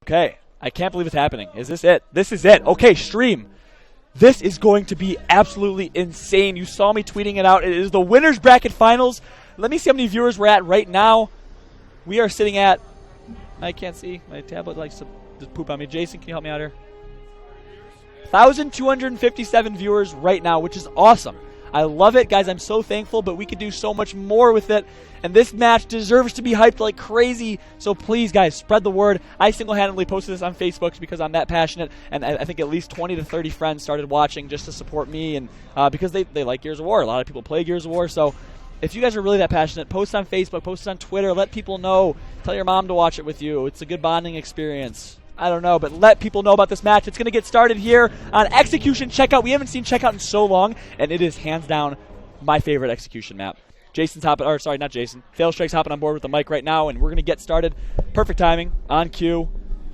Okay, I can't believe it's happening. Is this it? This is it. Okay, stream. This is going to be absolutely insane. You saw me tweeting it out. It is the Winners Bracket Finals. Let me see how many viewers we're at right now. We are sitting at, I can't see. My tablet likes to just poop on me. Jason, can you help me out here? 1,257 viewers right now, which is awesome. I love it, guys. I'm so thankful, but we could do so much more with it. And this match deserves to be hyped like crazy. So please, guys, spread the word. I single-handedly posted this on Facebook because I'm that passionate. And I think at least 20 to 30 friends started watching just to support me. And because they like Gears of War. A lot of people play Gears of War. So if you guys are really that passionate, post on Facebook, post it on Twitter. Let people know. Tell your mom to watch it with you. It's a good bonding experience. I don't know, but let people know about this match. It's going to get started here on Execution Checkout. We haven't seen Checkout in so long, and it is hands down my favorite Execution map. Jason's hopping, or sorry, not Jason. Failstrike's hopping on board with the mic right now, and we're going to get started. Perfect timing, on cue.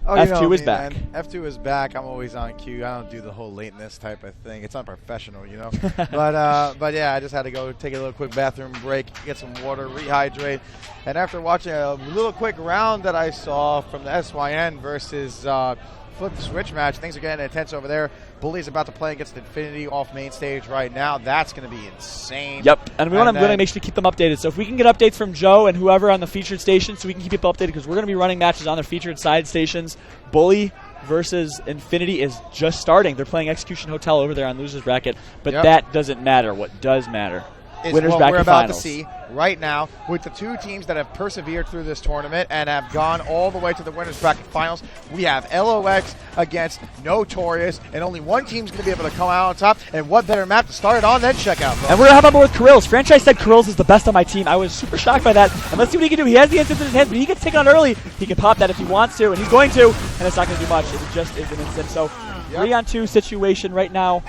Oh, F2 is back. Man. F2 is back. I'm always on cue. I don't do the whole lateness type of thing. It's unprofessional, you know. but yeah, I just had to go take a little quick bathroom break, get some water, rehydrate. And after watching a little quick round that I saw from the SYN versus Flip the Switch match, things are getting intense over there. Bully's about to play against Infinity off main stage right now. That's going to be insane. Yep, and I'm going to make sure to keep them updated. So if we can get updates from Joe and whoever on the featured station so we can keep people updated, because we're going to be running matches on their featured side stations. Bully versus Infinity is just starting. They're playing Execution Hotel over there on Losers Bracket, but that doesn't matter. What does matter is Winners what Bracket we're about Finals. to see right now with the two teams that have persevered through this tournament and have gone all the way to the Winners Bracket Finals. We have LOX against Notorious, and only one team's going to be able to come out on top. And what better map to start it on than Checkout, bro. And we're going to have on board with Krills. Franchise said Krills is the best on my team. I was super shocked by that. And let's see what he can do. He has the instance in his hands, but he gets taken on early. He can pop that if he wants to, and he's going to, and it's not going to do much. It just is an instant. So 3-on-2 situation right now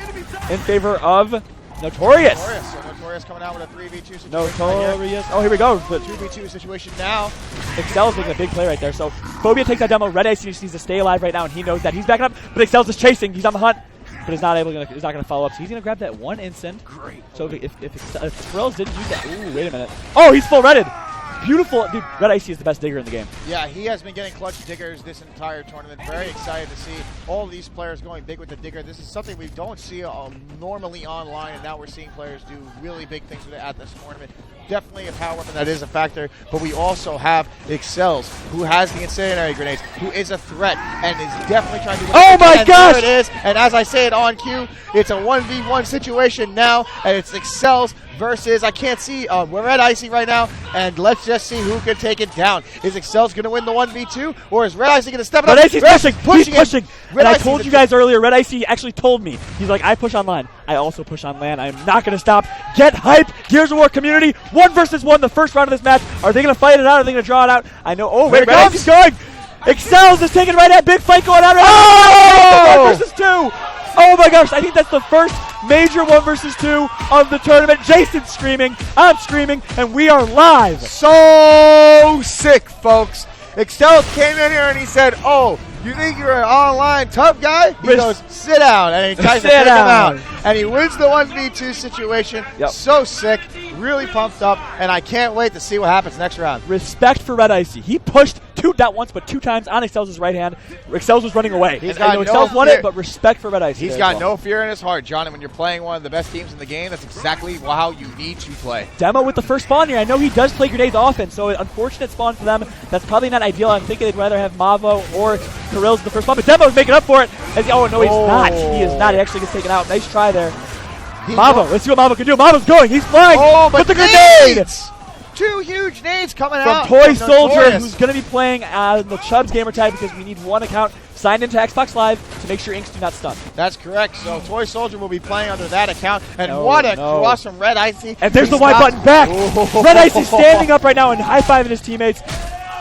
in favor of Notorious. So Notorious coming out with a 3v2 situation. Notorious. Oh, here we go. The 2v2 situation now. Excel's making a big play right there. So Phobia takes that demo. Red Ice just needs to stay alive right now, and he knows that. He's backing up, but Excel's just chasing. He's on the hunt, but he's not going to follow up. So he's going to grab that one instant. Great. So if Thrills didn't use that. Ooh, wait a minute. Oh, he's full redded. Beautiful. Dude, Red Icy is the best digger in the game. Yeah, he has been getting clutch diggers this entire tournament. Very excited to see all these players going big with the digger. This is something we don't see normally online, and now we're seeing players do really big things with it at this tournament. Definitely a power weapon that is a factor, but we also have Excels, who has the incendiary grenades, who is a threat, and is definitely trying to win. Oh my gosh! There it is, and as I say it on cue, it's a 1v1 situation now, and it's Excels versus, I can't see, we're at Icy right now, and let's just see who can take it down. Is Excels going to win the 1v2, or is Red Icy going to step it up? Red Icy's pushing. He's pushing. And I told you guys earlier, Red Icy actually told me. He's like, I push on line. I also push on land. I am not going to stop. Get hype. Gears of War community. 1 versus 1, the first round of this match. Are they going to fight it out? Are they going to draw it out? I know. Oh, wait, Red Icy's going. Excels is taking right at. Big fight going on right now. 1 versus 2. Oh my gosh, I think that's the first major 1 versus 2 of the tournament. Jason's screaming, I'm screaming, and we are live. So sick, folks. Excel came in here and he said, oh, you think you're an online tough guy? He goes, sit down, and he tries to take him out. And he wins the 1v2 situation. Yep. So sick, really pumped up, and I can't wait to see what happens next round. Respect for Red Icy. He pushed not once, but 2 times on Excel's right hand. Excels was running away. Excel's won it, but respect for Red Icy. He's got no fear in his heart, John, and when you're playing one of the best teams in the game, that's exactly how you need to play. Demo with the first spawn here. I know he does play grenades often, so an unfortunate spawn for them. That's probably not ideal. I'm thinking they'd rather have Mavo or Kirill's in the first spawn, but Demo's making up for it. Oh, no, he's not. He is not. He actually gets taken out. Nice try there. Mavo, let's see what Mavo can do. Mavo's going. He's flying. Oh, but with the grenade! 2 huge nades coming from out. Toy Soldier, who's going to be playing the Chubbs gamer tag because we need 1 account signed into Xbox Live to make sure inks do not stun. That's correct. So Toy Soldier will be playing under that account. And what a cross from Red Icy. And there's the Y button back. Red Icy standing up right now and high-fiving his teammates.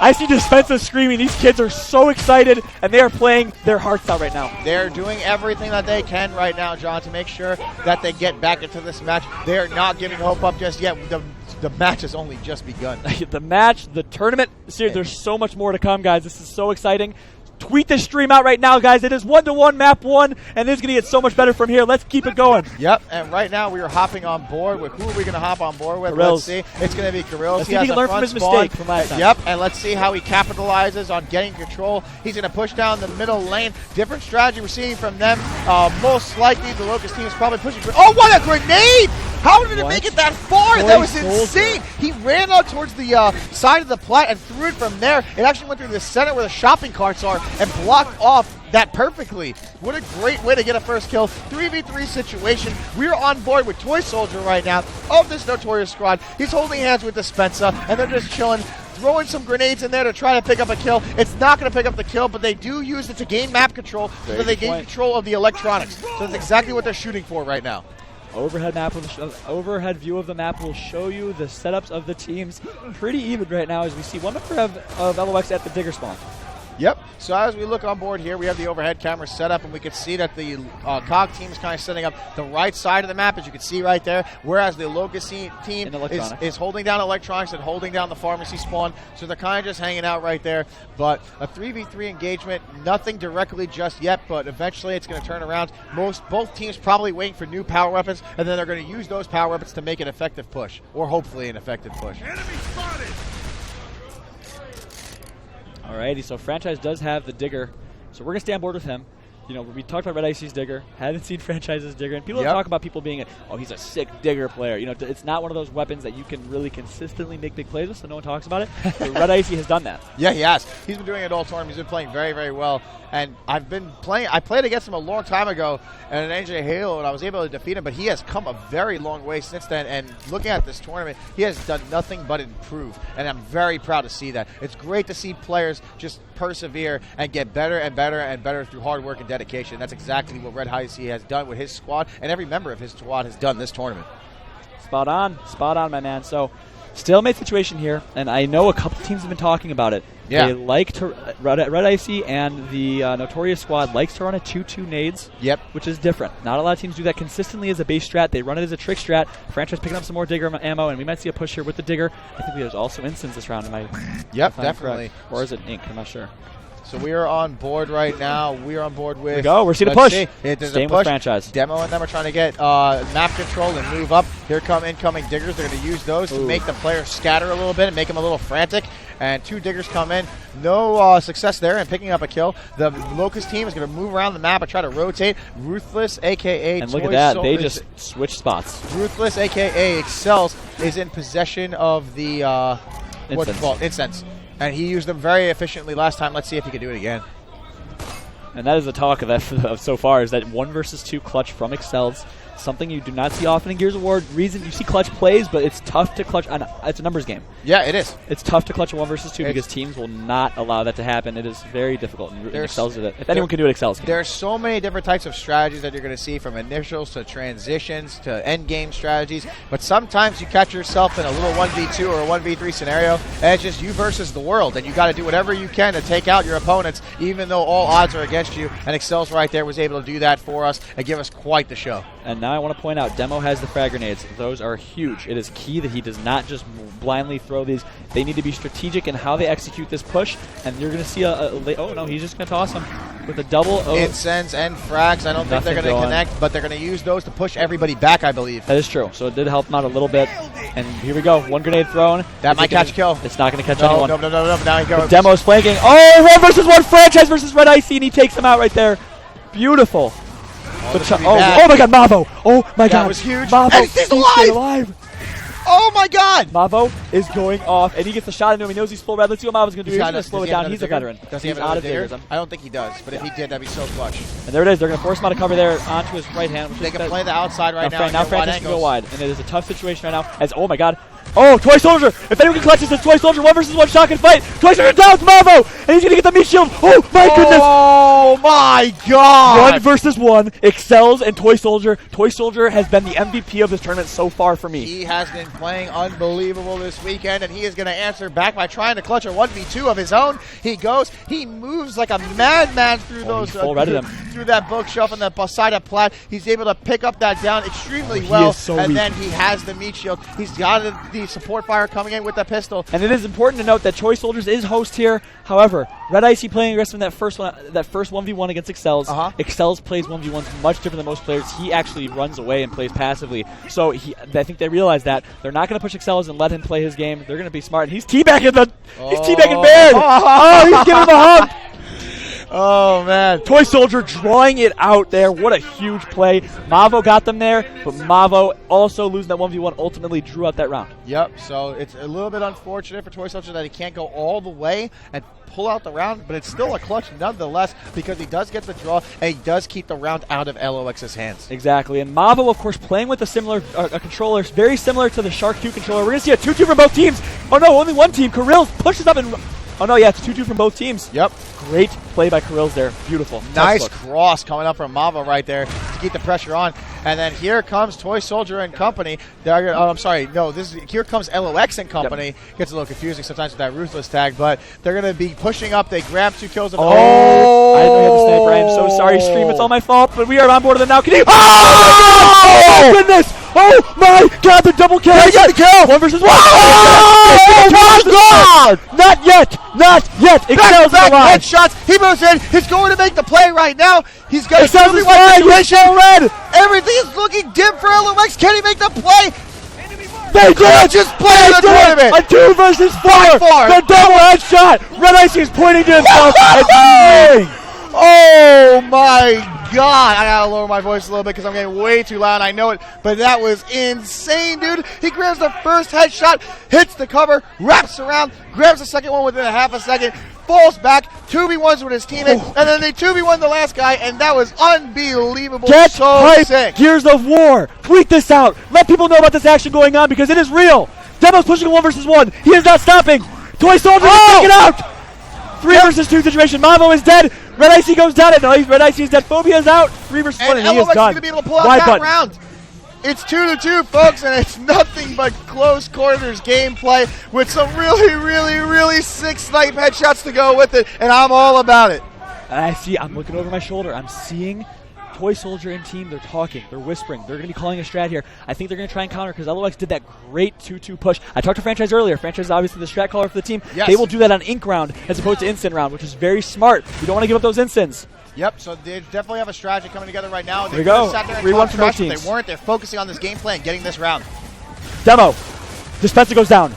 I see Dispensa screaming. These kids are so excited, and they are playing their hearts out right now. They're doing everything that they can right now, John, to make sure that they get back into this match. They are not giving hope up just yet. The match has only just begun. The match, the tournament series, there's so much more to come, guys. This is so exciting. tweet this stream out right now, guys. It is 1-1, map 1, and this is going to get so much better from here. Let's keep it going. Yep, and right now we are hopping on board with, who are we going to hop on board with? Karil's. Let's see. It's going to be Karil's. Let's see if he can learn from his mistake from last time. Yep, and let's see how he capitalizes on getting control. He's going to push down the middle lane. Different strategy we're seeing from them. Most likely the LOCUST team is probably pushing. Oh, what a grenade! How did it make it that far? That was insane. He ran out towards the side of the plat and threw it from there. It actually went through the center where the shopping carts are and blocked off that perfectly. What a great way to get a first kill. 3v3 situation. We're on board with Toy Soldier right now of this Notorious squad. He's holding hands with Dispensa, and they're just chilling, throwing some grenades in there to try to pick up a kill. It's not going to pick up the kill, but they do use it to gain map control so that they gain control of the electronics. So that's exactly what they're shooting for right now. Overhead view of the map will show you the setups of the teams. Pretty even right now as we see one member of LOX at the digger spawn. Yep. So as we look on board here, we have the overhead camera set up, and we can see that the COG team is kind of setting up the right side of the map, as you can see right there, whereas the LOCUST team is holding down electronics and holding down the pharmacy spawn. So they're kind of just hanging out right there. But a 3v3 engagement, nothing directly just yet, but eventually it's going to turn around. Both teams probably waiting for new power weapons, and then they're going to use those power weapons to make an effective push, or hopefully an effective push. Enemy spotted! Alrighty, so Franchise does have the digger, so we're going to stay on board with him. You know, we talked about Red Icy's digger, haven't seen Franchise's digger, and people don't talk about people being, oh, he's a sick digger player. You know, it's not one of those weapons that you can really consistently make big plays with, so no one talks about it. But Red Icy has done that. Yeah, he has. He's been doing it all tournament. He's been playing very, very well. And I've been playing, I played against him a long time ago in an NJ Halo, and I was able to defeat him, but he has come a very long way since then. And looking at this tournament, he has done nothing but improve. And I'm very proud to see that. It's great to see players just persevere and get better and better and better through hard work and dedication. That's exactly what Red Icy has done with his squad, and every member of his squad has done this tournament. Spot on, my man. So, stalemate situation here, and I know a couple teams have been talking about it. Yeah. They like to, Red Icy and the Notorious squad likes to run a 2-2 nades, which is different. Not a lot of teams do that consistently as a base strat. They run it as a trick strat. Franchise picking up some more digger ammo, and we might see a push here with the digger. I think there's also instance this round. Definitely. Correct. Or is it ink? I'm not sure. So we are on board right now. We are on board with. Here we go. We're seeing a push. There's Staying a push. with Franchise. Demo and them are trying to get map control and move up. Here come incoming diggers. They're going to use those to make the players scatter a little bit and make them a little frantic. And two diggers come in. No success there in picking up a kill. The LOCUST team is going to move around the map and try to rotate. Ruthless, a.k.a. And look at that. They just switched spots. Ruthless, a.k.a. Excels, is in possession of the incense. And he used them very efficiently last time. Let's see if he can do it again. And that is the talk of so far, is that 1 versus 2 clutch from Excels. Something you do not see often in Gears of War. Reason you see clutch plays, but it's tough to clutch on. It's a numbers game. Yeah, it is. It's tough to clutch a 1 versus 2 because teams will not allow that to happen. It is very difficult. And Excels did it. If anyone can do it, Excels can. There's so many different types of strategies that you're going to see, from initials to transitions to end game strategies. But sometimes you catch yourself in a little 1v2 or a 1v3 scenario, and it's just you versus the world, and you got to do whatever you can to take out your opponents, even though all odds are against you. And Excels right there was able to do that for us and give us quite the show. And now I want to point out, Demo has the frag grenades. Those are huge. It is key that he does not just blindly throw these. They need to be strategic in how they execute this push. And you're going to see oh no, he's just going to toss him with a double. Incense and frags. I don't think they're going to connect, but they're going to use those to push everybody back, I believe. That is true. So it did help him out a little bit. And here we go. 1 grenade thrown. That might catch a kill. It's not going to catch anyone. No. Now he goes. Demo's flanking. Oh, 1 versus 1 Franchise versus Red Icy, and he takes him out right there. Beautiful. Oh my God, Mavo! Oh my God, that was huge. Mavo, and he's alive! Oh my God! Mavo is going off, and he gets a shot into him. He knows he's full red. Let's see what Mavo's going to do. He's going to slow it down. He's a veteran. Does he have another digger? I don't think he does, but if he did, that'd be so clutch. And there it is. They're going to force him out of cover there onto his right hand. They can play the outside right now. Now Francis can go wide, and it is a tough situation right now. As oh my God. Oh, Toy Soldier! If anyone can clutch this, it's Toy Soldier. 1 versus 1 shotgun fight. Toy Soldier down with Mavo, and he's gonna get the meat shield. Oh my goodness! Oh my God! 1 versus 1. Excels and Toy Soldier. Toy Soldier has been the MVP of this tournament so far for me. He has been playing unbelievable this weekend, and he is gonna answer back by trying to clutch a 1v2 of his own. He moves like a madman through those through that bookshelf on the side of plat. He's able to pick up that down extremely well, and then he has the meat shield. He's got the support fire coming in with the pistol. And it is important to note that Toy Soldiers is host here. However, remember, Red Icy playing aggressive in that first 1v1 against Excels. Excels plays 1v1s much different than most players. He actually runs away and plays passively. So I think they realize that. They're not going to push Excels and let him play his game. They're going to be smart. And he's teabagging Baird. Oh, he's giving him a hump. Oh, man. Toy Soldier drawing it out there. What a huge play. Mavo got them there, but Mavo also losing that 1v1 ultimately drew out that round. Yep, so it's a little bit unfortunate for Toy Soldier that he can't go all the way and pull out the round, but it's still a clutch nonetheless because he does get the draw and he does keep the round out of LOX's hands. Exactly, and Mavo, of course, playing with a similar controller, very similar to the Shark 2 controller. We're going to see a 2-2 from both teams. Oh, no, only one team. Kirill pushes up and... Oh, no, yeah, it's 2-2 from both teams. Yep. Great play by Kirill's there. Beautiful. Nice cross coming up from Mavo right there to keep the pressure on. And then here comes Toy Soldier and company. I'm sorry, no, here comes LOX and company. Yep. Gets a little confusing sometimes with that Ruthless tag, but they're going to be pushing up. They grab 2 kills. Oh! I didn't know you had the sniper. I am so sorry, stream. It's all my fault, but we are on board with them now. Can you... Oh, my goodness! Oh, my God, the double kill! They got the kill! 1 versus 1! Oh, my God! Not yet! Not yet! Back headshots. He moves in. He's going to make the play right now. He's got a 2v1 situation. Red. Everything is looking dim for LOX. Can he make the play? They did! Just play in the tournament. A 2 versus 4. The double headshot. Red Icy is pointing to himself. Oh my God. I gotta lower my voice a little bit because I'm getting way too loud. I know it, but that was insane, dude. He grabs the first headshot, hits the cover, wraps around, grabs the second one within a half a second, falls back, 2v1s with his teammate, and then they 2v1 the last guy, and that was unbelievable. Get so hype, sick. Gears of War. Tweet this out. Let people know about this action going on because it is real. Demo's pushing a 1 versus 1. He is not stopping. Toy Soldier is taking out. 3 versus 2 situation. Mavo is dead. Red Icy goes down. No, Red Icy is dead. Phobia is out. 3 versus 1, and he is done. Going to be able to pull out that round. It's 2-2, folks, and it's nothing but close quarters gameplay with some really, really, really sick snipe headshots to go with it, and I'm all about it. I'm looking over my shoulder. I'm seeing Toy Soldier and team. They're talking. They're whispering. They're going to be calling a strat here. I think they're going to try and counter because LOX did that great 2-2 push. I talked to Franchise earlier. Franchise is obviously the strat caller for the team. Yes. They will do that on Ink round as opposed to Instant round, which is very smart. You don't want to give up those instants. Yep, so they definitely have a strategy coming together right now. There we go. 3-1 for both teams. They weren't. They're focusing on this gameplay and getting this round. Demo. Dispenser goes down.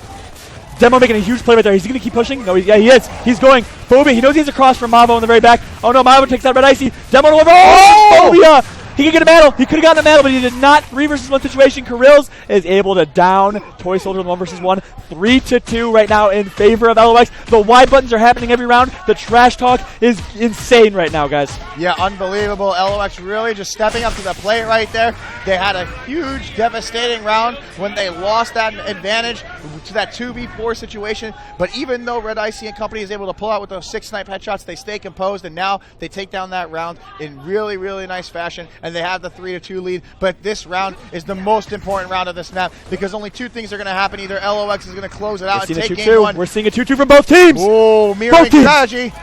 Demo making a huge play right there. He's going to keep pushing. No, yeah, he is. He's going. Phobia. He knows he's across from Mavo in the very back. Oh, no. Mavo takes that Red Icy. Demo over. Oh! Phobia. He could get a mantle. He could have gotten a mantle, but he did not. 3 versus 1 situation. Kirills is able to down Toy Soldier in 1 versus 1. 3-2 right now in favor of LOX. The Y buttons are happening every round. The trash talk is insane right now, guys. Yeah, unbelievable. LOX really just stepping up to the plate right there. They had a huge, devastating round when they lost that advantage to that 2v4 situation. But even though Red Icy and company is able to pull out with those 6 snipe headshots, they stay composed, and now they take down that round in really, really nice fashion. And they have the 3-2 lead, but this round is the most important round of this map because only 2 things are going to happen. Either LOX is going to close it out and take game 1. We're seeing a 2-2 from both teams. Oh, mirroring strategy.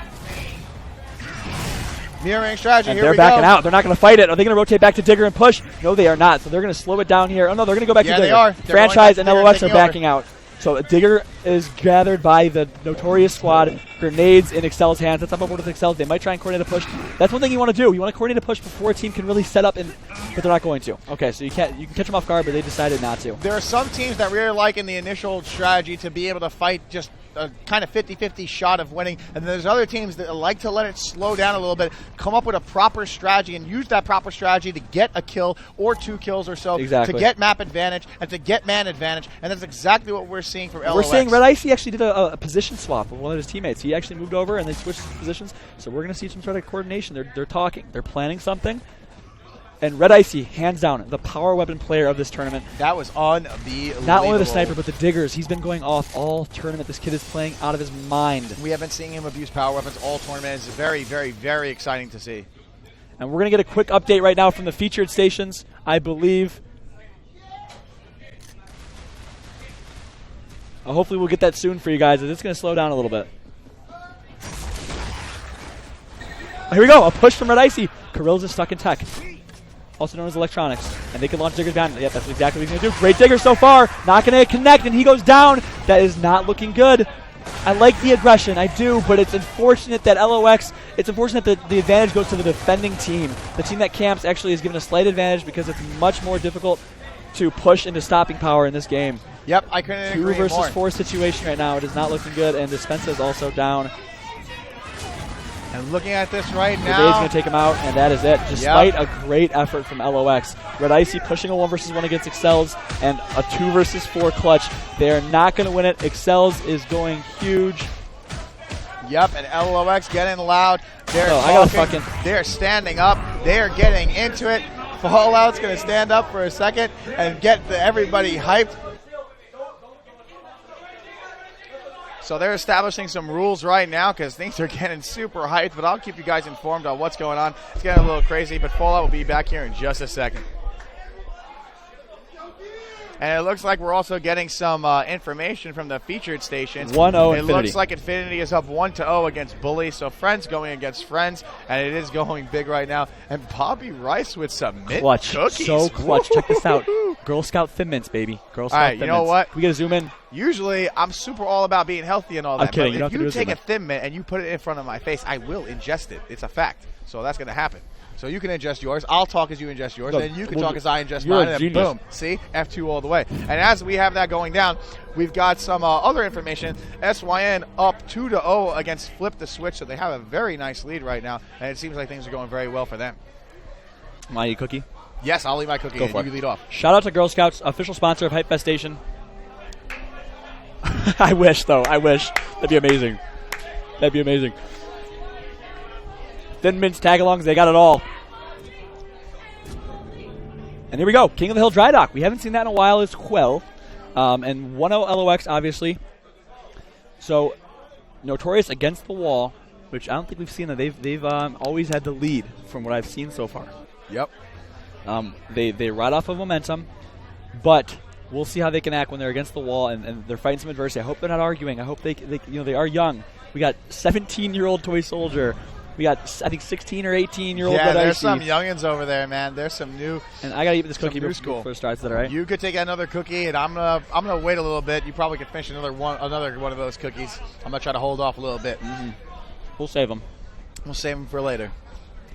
Mirroring strategy. And here they're we backing go. out. They're not going to fight it. Are they going to rotate back to Digger and push? No, they are not. So they're going to slow it down here. Oh, no, they're going to go back to Digger. They are. Franchise and LOX are backing out. So Digger is gathered by the Notorious squad. Grenades in Excel's hands. That's up on board with Excel. They might try and coordinate a push. That's one thing you want to do. You want to coordinate a push before a team can really set up, but they're not going to. Okay, so you can catch them off guard, but they decided not to. There are some teams that really like in the initial strategy to be able to fight just a kind of 50-50 shot of winning, and there's other teams that like to let it slow down a little bit, come up with a proper strategy and use that proper strategy to get a kill or 2 kills or so, to get map advantage and to get man advantage, and that's exactly what we're seeing from LOX. We're seeing Red Icy actually did a position swap with one of his teammates. He actually moved over and they switched positions, so we're going to see some sort of coordination. They're talking. They're planning something. And Red Icy, hands down, the power weapon player of this tournament. That was unbelievable. Not only the sniper, but the diggers. He's been going off all tournament. This kid is playing out of his mind. We have been seeing him abuse power weapons all tournament. It's very, very, very exciting to see. And we're going to get a quick update right now from the featured stations, I believe. Hopefully we'll get that soon for you guys. It's going to slow down a little bit. Here we go. A push from Red Icy. Kirills is stuck in tech, also known as electronics, and they can launch Diggers down. Yep, that's exactly what he's going to do. Great Digger so far. Not going to connect, and he goes down. That is not looking good. I like the aggression, I do, but it's unfortunate that LOX, it's unfortunate that the advantage goes to the defending team. The team that camps actually is given a slight advantage because it's much more difficult to push into stopping power in this game. Yep, I couldn't agree more. 2 versus 4 situation right now. It is not looking good, and Dispensa is also down. And looking at this right Dave's now, going to take him out, and that is it. Despite a great effort from LOX. Red Icy pushing a 1 versus 1 against Excels, and a 2 versus 4 clutch. They are not going to win it. Excels is going huge. Yep, and LOX getting loud. They're talking. They're standing up. They're getting into it. Fallout's going to stand up for a second and get everybody hyped. So they're establishing some rules right now because things are getting super hyped, but I'll keep you guys informed on what's going on. It's getting a little crazy, but Fallout will be back here in just a second. And it looks like we're also getting some information from the featured stations. 1-0 It Infinity. looks like Infinity is up 1-0 against Bully, so Friends going against Friends, and it is going big right now. And Bobby Rice with some mint Clutch. cookies. So clutch. Check this out. Girl Scout Thin Mints, baby. Girl Scout All right, Thin you know Mints. what? We got to zoom in. Usually, I'm super all about being healthy and all that. I'm kidding. But You don't if have to you do take a zoom Thin Mint and you put it in front of my face, I will ingest it. It's a fact. So that's going to happen. So you can ingest yours. I'll talk as you ingest yours, Look, and you can well, talk as I ingest you're mine, a and genius. boom. See? F2 all the way. And as we have that going down, we've got some other information. SYN up 2-0 against Flip the Switch, so they have a very nice lead right now, and it seems like things are going very well for them. My eat cookie. Yes, I'll eat my cookie, Go and for you it. lead off. Shout out to Girl Scouts, official sponsor of Hypefestation. I wish, though. I wish. That'd be amazing. That'd be amazing. Thin Mints, tag-alongs, they got it all. And here we go. King of the Hill Dry Dock. We haven't seen that in a while as well. And 1-0 LOX, obviously. So, Notorious against the wall, which I don't think we've seen that. They've always had the lead from what I've seen so far. Yep. They ride off of momentum, but we'll see how they can act when they're against the wall and they're fighting some adversity. I hope they're not arguing. I hope they are young. We got 17-year-old Toy Soldier. We got, I think, 16 or 18-year-old Red there's Icy. some youngins over there, man. There's some new. And I gotta eat this cookie school. before it starts. Is that all right? You could take another cookie, and I'm gonna wait a little bit. You probably could finish another one of those cookies. I'm gonna try to hold off a little bit. Mm-hmm. We'll save them. We'll save them for later.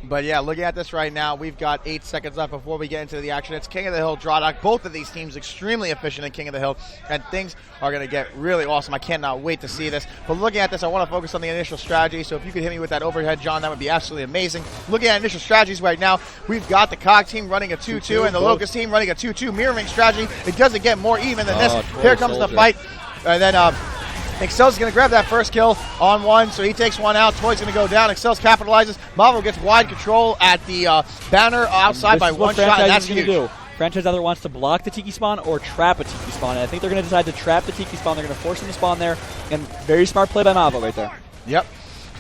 But yeah, looking at this right now, we've got 8 seconds left before we get into the action. It's King of the Hill Draw Dock. Both of these teams extremely efficient in King of the Hill, and things are going to get really awesome. I cannot wait to see this. But looking at this, I want to focus on the initial strategy. So if you could hit me with that overhead, John, that would be absolutely amazing. Looking at initial strategies right now, we've got the COG team running a 2-2 and the LOCUST team running a 2-2 mirroring strategy. It doesn't get more even than this. Here comes the fight. And then Excel's going to grab that first kill on one, so he takes one out. Toy's going to go down. Excel's capitalizes. Mavo gets wide control at the banner outside by one shot, and that's huge. Do. Franchise either wants to block the Tiki spawn or trap a Tiki spawn, and I think they're going to decide to trap the Tiki spawn. They're going to force him to spawn there, and very smart play by Mavo right there. Yep.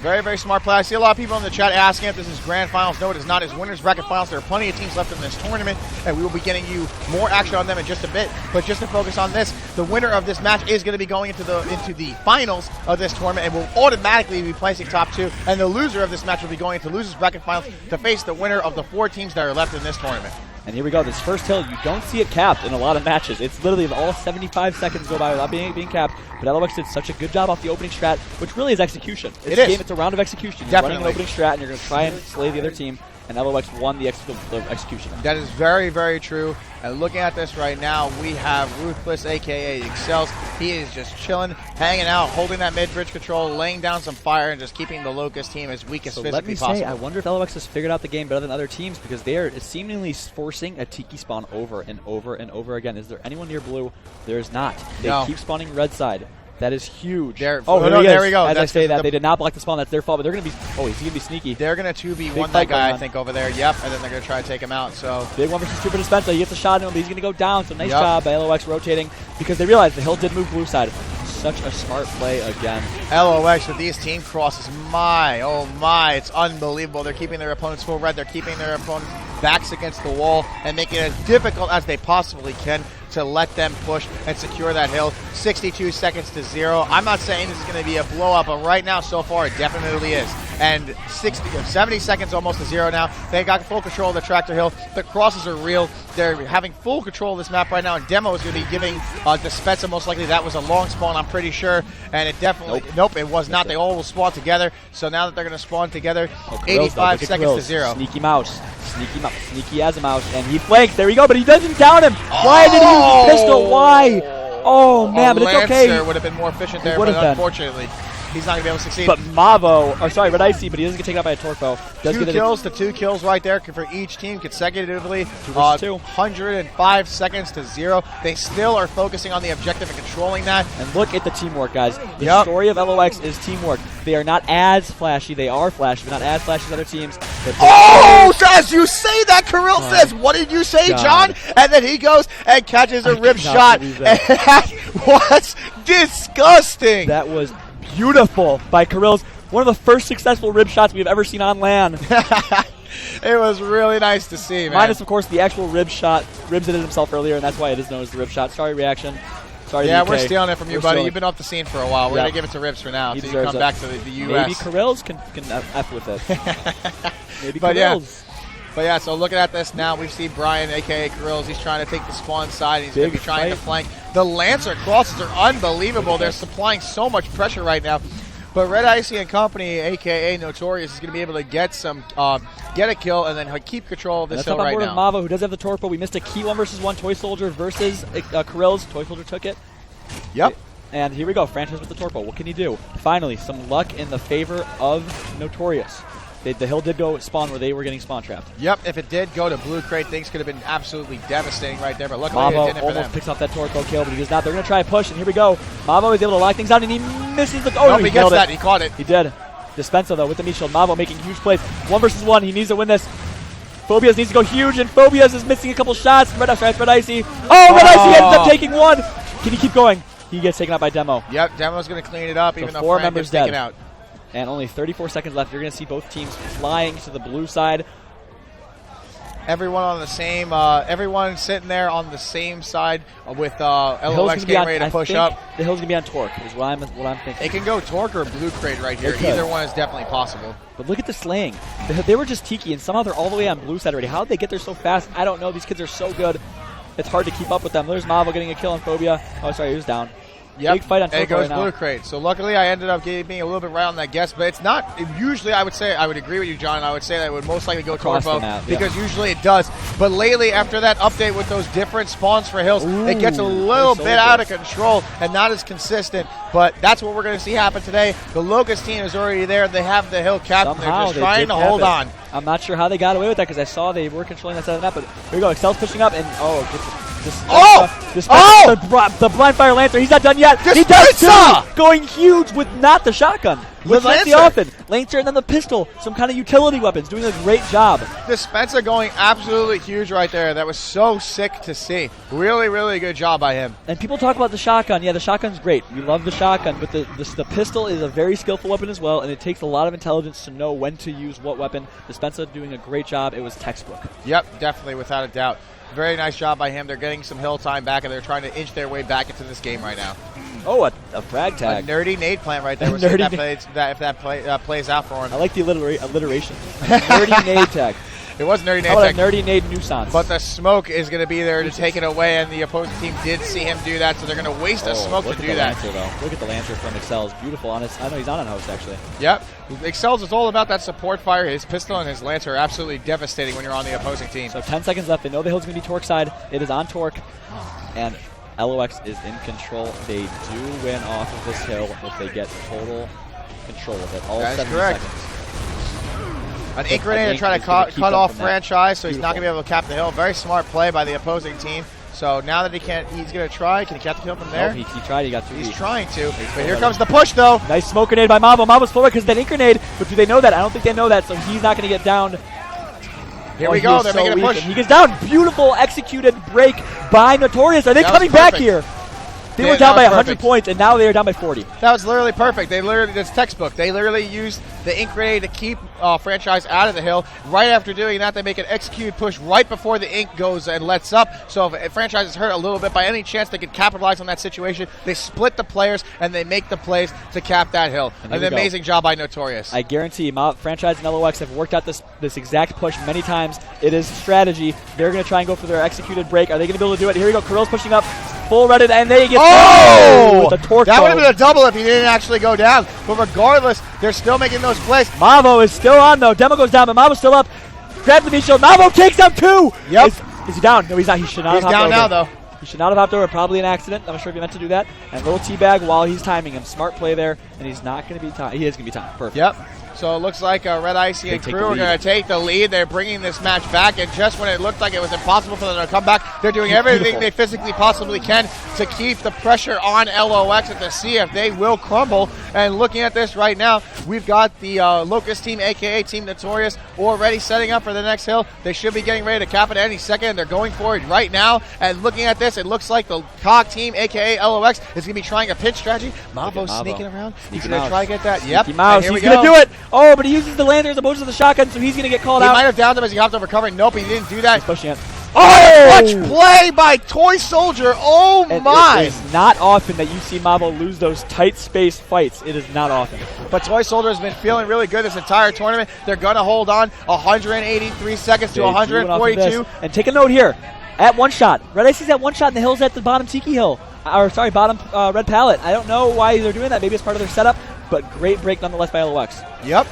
Very, very smart play. I see a lot of people in the chat asking if this is grand finals. No, it is not. It's winners bracket finals. There are plenty of teams left in this tournament, and we will be getting you more action on them in just a bit. But just to focus on this, the winner of this match is going to be going into the finals of this tournament and will automatically be placing top 2. And the loser of this match will be going into losers bracket finals to face the winner of the 4 teams that are left in this tournament. And here we go. This first hill, you don't see it capped in a lot of matches. It's literally all 75 seconds go by without being capped. But LOX did such a good job off the opening strat, which really is execution. It's a round of execution. You're running an opening strat, and you're going to try and slay the other team. And LOX won the execution. That is very, very true. And looking at this right now, we have Ruthless, a.k.a. Excels. He is just chilling, hanging out, holding that mid-bridge control, laying down some fire, and just keeping the LOCUST team as weak as physically possible. Let me say, I wonder if LOX has figured out the game better than other teams because they are seemingly forcing a Tiki spawn over and over and over again. Is there anyone near blue? There is not. They keep spawning red side. That is huge. There we go. As I say that, they did not block the spawn. That's their fault, but they're going to be... Oh, he's going to be sneaky. They're going to 2v1 that guy, I think, over there. Yep, and then they're going to try to take him out. So big 1 versus 2 for Dispensa. He gets a shot into him, but he's going to go down. So nice job by LOX rotating because they realized the hill did move blue side. Such a smart play again. LOX with these team crosses. Oh my, it's unbelievable. They're keeping their opponents full red. They're keeping their opponents backs against the wall and making it as difficult as they possibly can to let them push and secure that hill. 62 seconds to 0. I'm not saying this is going to be a blow up, but right now, so far, it definitely is. and 70 seconds almost to 0 now. They got full control of the tractor hill. The crosses are real. They're having full control of this map right now, and Demo is going to be giving Dispenza most likely. That was a long spawn, I'm pretty sure, and it definitely, nope, it was not. They all will spawn together, so now that they're going to spawn together, 85 seconds to 0. Sneaky mouse, sneaky as a mouse, and he flanks. There we go, but he doesn't down him. Why did he use the pistol? Why? Oh man, but it's okay. Lancer would have been more efficient there, but unfortunately, he's not going to be able to succeed. But Mavo, or sorry, Red Icy, but he doesn't get taken out by a Torpo. 2 kills right there for each team consecutively. 105 seconds to 0. They still are focusing on the objective and controlling that. And look at the teamwork, guys. The story of LOX is teamwork. They are not as flashy. They are flashy, but not as flashy as other teams. Oh, as you say that, Kirill says, what did you say, John? And then he goes and catches a rib shot. And that was disgusting. That was beautiful by Kirill's. One of the first successful rib shots we've ever seen on LAN. It was really nice to see, man. Minus, of course, the actual rib shot. Ribs did it himself earlier, and that's why it is known as the rib shot. Sorry, Reaction. Sorry, yeah, UK. we're stealing it from you, buddy. You've been off the scene for a while. We're going to give it to Ribs for now until you come back to the U.S. Maybe Kirill's can F with it. Maybe but Kirill's. But yeah, so looking at this now, we see Brian, a.k.a. Kirills. He's trying to take the spawn side. He's going to be trying to flank. The Lancer crosses are unbelievable. They're supplying so much pressure right now. But Red Icy and company, a.k.a. Notorious, is going to be able to get a kill and then keep control of this hill right now. Mavo, who does have the Torpo. We missed a key 1v1 Toy Soldier versus Kirills. Toy Soldier took it. Yep. And here we go, Franchise with the Torpo. What can he do? Finally, some luck in the favor of Notorious. The hill did go spawn where they were getting spawn trapped. Yep, if it did go to Blue Crate, things could have been absolutely devastating right there, but luckily Mavo it didn't for them. almost picks up that Torpo kill, but he does not. They're going to try a push, and here we go. Mavo is able to lock things down, and he misses the... Oh, nope, he gets that. He caught it. He did. Dispenza, though, with the meat shield. Mavo making huge plays. 1v1. He needs to win this. Phobias needs to go huge, and Phobias is missing a couple shots. Red Icy. Oh, Red Icy ends up taking one. Can he keep going? He gets taken out by Demo. Yep, Demo's going to clean it up, so even though 4 Frank members gets dead. taken out. And only 34 seconds left. You're going to see both teams flying to the blue side. Everyone on the same, everyone sitting there on the same side with LOX getting ready to push up. The hill's going to be on Torque, is what I'm thinking. It can go Torque or Blue Crate right here. Either one is definitely possible. But look at the slaying. They were just Tiki, and somehow they're all the way on blue side already. How did they get there so fast? I don't know. These kids are so good. It's hard to keep up with them. There's Mavo getting a kill on Phobia. Oh, sorry, he was down. Yep. Big fight on Torque. And it goes right Blue now. Crate. So luckily I ended up being a little bit right on that guess, but it's not. Usually I would agree with you, John. I would say that it would most likely go Torpo because usually it does. But lately, after that update with those different spawns for hills, it gets a little bit out of control and not as consistent. But that's what we're going to see happen today. The LOCUST team is already there. They have the hill captain. They're just trying to hold on. I'm not sure how they got away with that because I saw they were controlling that side of the map. But here we go. Excel's pushing up and the blind fire Lancer. He's not done yet. He does too. Going huge with not the shotgun. With the often Lancer and then the pistol. Some kind of utility weapons. Doing a great job. Dispenza going absolutely huge right there. That was so sick to see. Really, really good job by him. And people talk about the shotgun. Yeah, the shotgun's great. We love the shotgun, but the pistol is a very skillful weapon as well, and it takes a lot of intelligence to know when to use what weapon. Dispenza doing a great job. It was textbook. Yep, definitely, without a doubt. Very nice job by him. They're getting some hill time back, and they're trying to inch their way back into this game right now. Oh, a frag tag. A nerdy nade plant right there. We'll see if that plays out for him. I like the alliteration. Nerdy nade tag. It was nerdy nade tag. Nerdy nade nuisance. But the smoke is going to be there to take it away, and the opposing team did see him do that, so they're going to waste a smoke to do that. Lancer, though. Look at the Lancer from Excel. It's beautiful. I know he's on host, actually. Yep. Excel's is all about that support fire. His pistol and his Lancer are absolutely devastating when you're on the opposing team. So 10 seconds left. They know the hill's going to be Torque side. It is on Torque. And LOX is in control. They do win off of this hill if they get total control of it. All 70 seconds. An ink grenade to try to cut off Franchise, so he's not going to be able to cap the hill. Very smart play by the opposing team. So now that he can't, he's going to try. Can he cap the hill from there? No, he tried. He got too He's deep. trying to. But here comes the push, though. Nice smoke grenade by Mavo. Mavo's forward because that ink grenade. But do they know that? I don't think they know that, so he's not going to get down. Here we go. They're making a push. He gets down. Beautiful executed break by Notorious. Are they coming back here? They were down by 100 points, and now they are down by 40. That was literally perfect. It's textbook. They literally used the ink grenade to keep Franchise out of the hill. Right after doing that, they make an execute push right before the ink goes and lets up. So if Franchise is hurt a little bit, by any chance they can capitalize on that situation. They split the players, and they make the plays to cap that hill. An amazing job by Notorious. I guarantee Franchise and LOX have worked out this exact push many times. It is strategy. They're going to try and go for their executed break. Are they going to be able to do it? Here we go. Kirill's pushing up. Full redded, and they get with the torque. That would have been a double if he didn't actually go down. But regardless, they're still making those plays. Mavo is still on, though. Demo goes down, but Mavo's still up. Grabs the V-shield. Mavo takes down 2. Yep. Is he down? No, he's not. He should not have hopped over. He's down now, though. He should not have hopped over. Probably an accident. I'm not sure if he meant to do that. And a little teabag while he's timing him. Smart play there, and he's not going to be timed. He is going to be timed. Perfect. Yep. So it looks like Red Icy and Crew are going to take the lead. They're bringing this match back, and just when it looked like it was impossible for them to come back, they're doing everything they physically possibly can to keep the pressure on LOX and to see if they will crumble. And looking at this right now, we've got the LOCUST team, a.k.a. Team Notorious, already setting up for the next hill. They should be getting ready to cap it any second, and they're going for it right now. And looking at this, it looks like the COG team, a.k.a. LOX, is going to be trying a pitch strategy. Mavo's sneaking around. He's going to try to get that. Yep. He's going to do it. Oh, but he uses the lander as opposed to the shotgun, so he's going to get called out. He might have downed him as he hopped over cover. Nope, he didn't do that. He's pushing it. Oh! Clutch play by Toy Soldier. Oh, my. It is not often that you see Mavo lose those tight space fights. It is not often. But Toy Soldier has been feeling really good this entire tournament. They're going to hold on 183 seconds to 142. And take a note here. At one shot. Red Icy's at one shot, and the hill's at the bottom Tiki Hill. Bottom Red Pallet. I don't know why they're doing that. Maybe it's part of their setup, but great break nonetheless by LOX. Yep.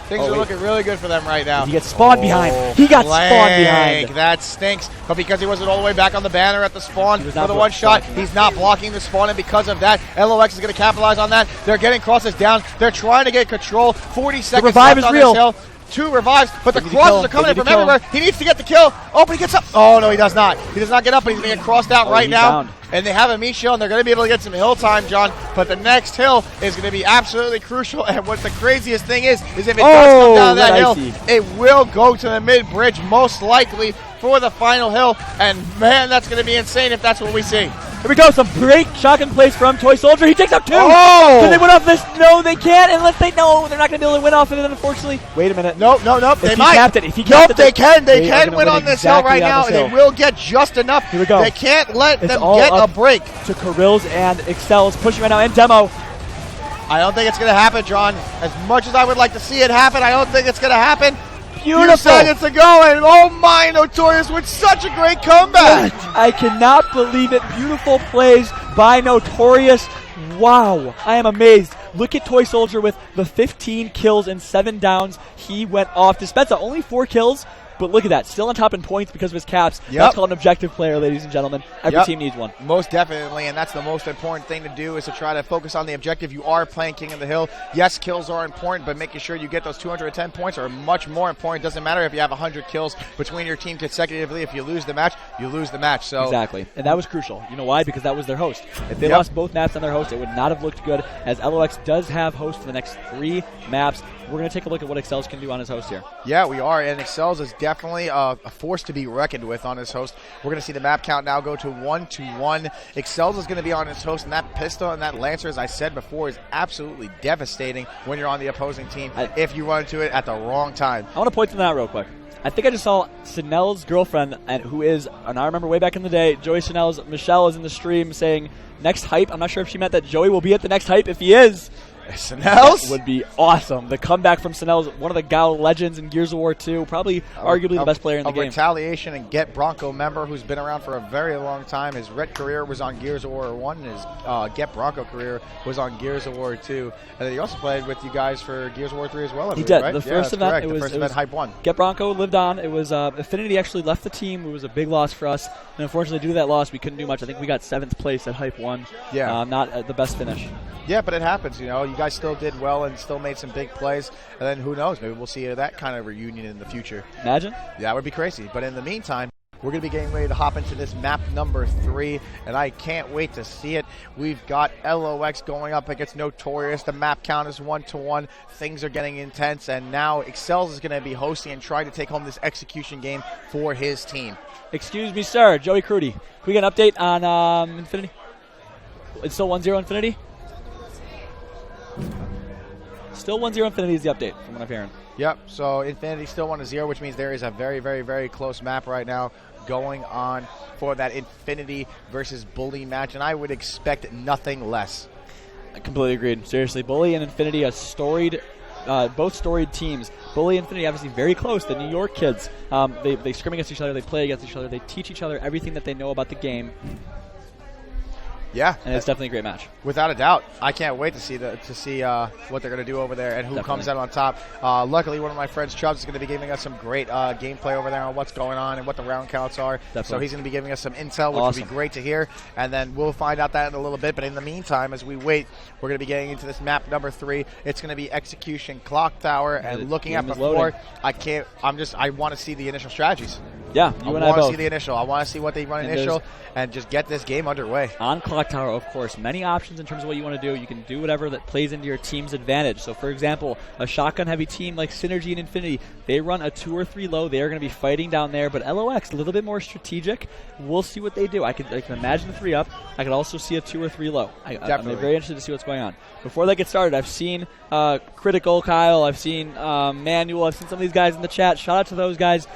Things are looking really good for them right now. He gets spawned behind. He got spawned behind. That stinks. But because he wasn't all the way back on the banner at the spawn for the one shot, he's not blocking the spawn. And because of that, LOX is going to capitalize on that. They're getting crosses down. They're trying to get control. 40 seconds left on this hill. 2 revives, but the crosses are coming in from everywhere. He needs to get the kill. Oh, but he gets up. Oh, no, he does not. He does not get up, but he's going to get crossed out right now. Down. And they have a meat shield, and they're going to be able to get some hill time, John. But the next hill is going to be absolutely crucial. And what the craziest thing is if it does come down that hill, it will go to the mid-bridge, most likely, for the final hill. And, man, that's going to be insane if that's what we see. Here we go. Some great shotgun plays from Toy Soldier. He takes out 2. Oh! Can they win off this? No, they can't. Unless they know they're not going to be able to win off of it, unfortunately. Wait a minute. Nope. They might. If he capped it, they can. They can win on this hill right now, and they will get just enough. Here we go. They can't let them get a break. To Kirill's and Excel's pushing right now, and Demo. I don't think it's going to happen, John. As much as I would like to see it happen, I don't think it's going to happen. Beautiful. Few seconds to go, and oh my, Notorious with such a great comeback. I cannot believe it. Beautiful plays by Notorious. Wow, I am amazed. Look at Toy Soldier with the 15 kills and 7 downs. He went off. Dispenza, only 4 kills. But look at that. Still on top in points because of his caps. Yep. That's called an objective player, ladies and gentlemen. Every team needs one. Most definitely, and that's the most important thing to do is to try to focus on the objective. You are playing King of the Hill. Yes, kills are important, but making sure you get those 210 points are much more important. Doesn't matter if you have 100 kills between your team consecutively. If you lose the match, you lose the match. So exactly. And that was crucial. You know why? Because that was their host. If they lost both maps on their host, it would not have looked good, as LOX does have host for the next 3 maps. We're going to take a look at what Excels can do on his host here. Yeah, we are, and Excels is definitely a force to be reckoned with on his host. We're going to see the map count now go to 1-1. Excels is going to be on his host, and that pistol and that Lancer, as I said before, is absolutely devastating when you're on the opposing team if you run into it at the wrong time. I want to point to that real quick. I think I just saw Chanel's girlfriend, and I remember way back in the day, Joey Chanel's Michelle is in the stream saying, next hype. I'm not sure if she meant that Joey will be at the next hype. If he is, Snell's? That would be awesome. The comeback from Snell's, one of the Gao legends in Gears of War 2, probably arguably the best player in the game. A Retaliation and Get Bronco member who's been around for a very long time. His Red career was on Gears of War 1, and his Get Bronco career was on Gears of War 2. And then he also played with you guys for Gears of War 3 as well. He did. Right? The first event, it was Hype 1. Get Bronco lived on. It was Affinity actually left the team. It was a big loss for us. And unfortunately, due to that loss, we couldn't do much. I think we got 7th place at Hype 1. Yeah. Not the best finish. Yeah, but it happens. You know, you guys still did well and still made some big plays. And then who knows? Maybe we'll see that kind of reunion in the future. Imagine. Yeah, that would be crazy. But in the meantime, we're going to be getting ready to hop into this map number 3, and I can't wait to see it. We've got LOX going up against Notorious. The map count is 1-1. Things are getting intense, and now Excels is going to be hosting and trying to take home this execution game for his team. Excuse me, sir. Joey Crudy. Can we get an update on Infinity? It's still 1-0 Infinity? Still 1-0 Infinity is the update from what I'm hearing. Yep, so Infinity still 1-0, which means there is a very, very, very close map right now going on for that Infinity versus Bully match, and I would expect nothing less. I completely agreed. Seriously, Bully and Infinity, a storied, both storied teams. Bully and Infinity obviously very close. The New York kids, they scrim against each other, they play against each other, they teach each other everything that they know about the game. Yeah, and it's definitely a great match. Without a doubt. I can't wait to see what they're going to do over there and who comes out on top. Luckily, one of my friends, Chubbs, is going to be giving us some great gameplay over there on what's going on and what the round counts are. Definitely. So he's going to be giving us some intel, which would be great to hear. And then we'll find out that in a little bit. But in the meantime, as we wait, we're going to be getting into this map number 3. It's going to be Execution Clock Tower. And looking at before, I want to see the initial strategies. Yeah, I want to see the initial. I want to see what they run initial and just get this game underway. On Clock Tower, of course, many options in terms of what you want to do. You can do whatever that plays into your team's advantage. So, for example, a shotgun-heavy team like Synergy and Infinity, they run a 2 or 3 low. They are going to be fighting down there. But LOX, a little bit more strategic. We'll see what they do. I can imagine the 3 up. I could also see a 2 or 3 low. I'm very interested to see what's going on. Before they get started, I've seen Critical Kyle. I've seen Manuel. I've seen some of these guys in the chat. Shout out to those guys.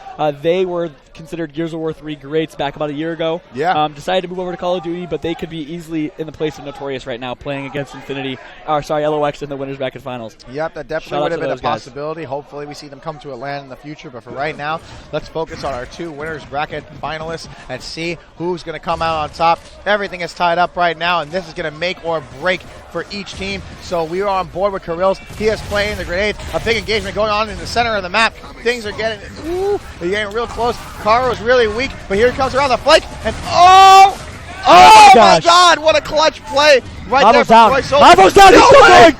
They were considered Gears of War 3 greats back about a year ago. Yeah. Decided to move over to Call of Duty, but they could be easily in the place of Notorious right now, playing against LOX in the winners bracket finals. Yep, that definitely would have been a possibility. Hopefully we see them come to Atlanta in the future, but for right now, let's focus on our 2 winners bracket finalists and see who's going to come out on top. Everything is tied up right now, and this is going to make or break for each team. So we are on board with Karil's. He is playing the grenades. A big engagement going on in the center of the map. Things are getting real close. Caro is really weak, but here he comes around the flank, and oh my God, what a clutch play right there from Roy Soldier. Mavo's down, he's still going!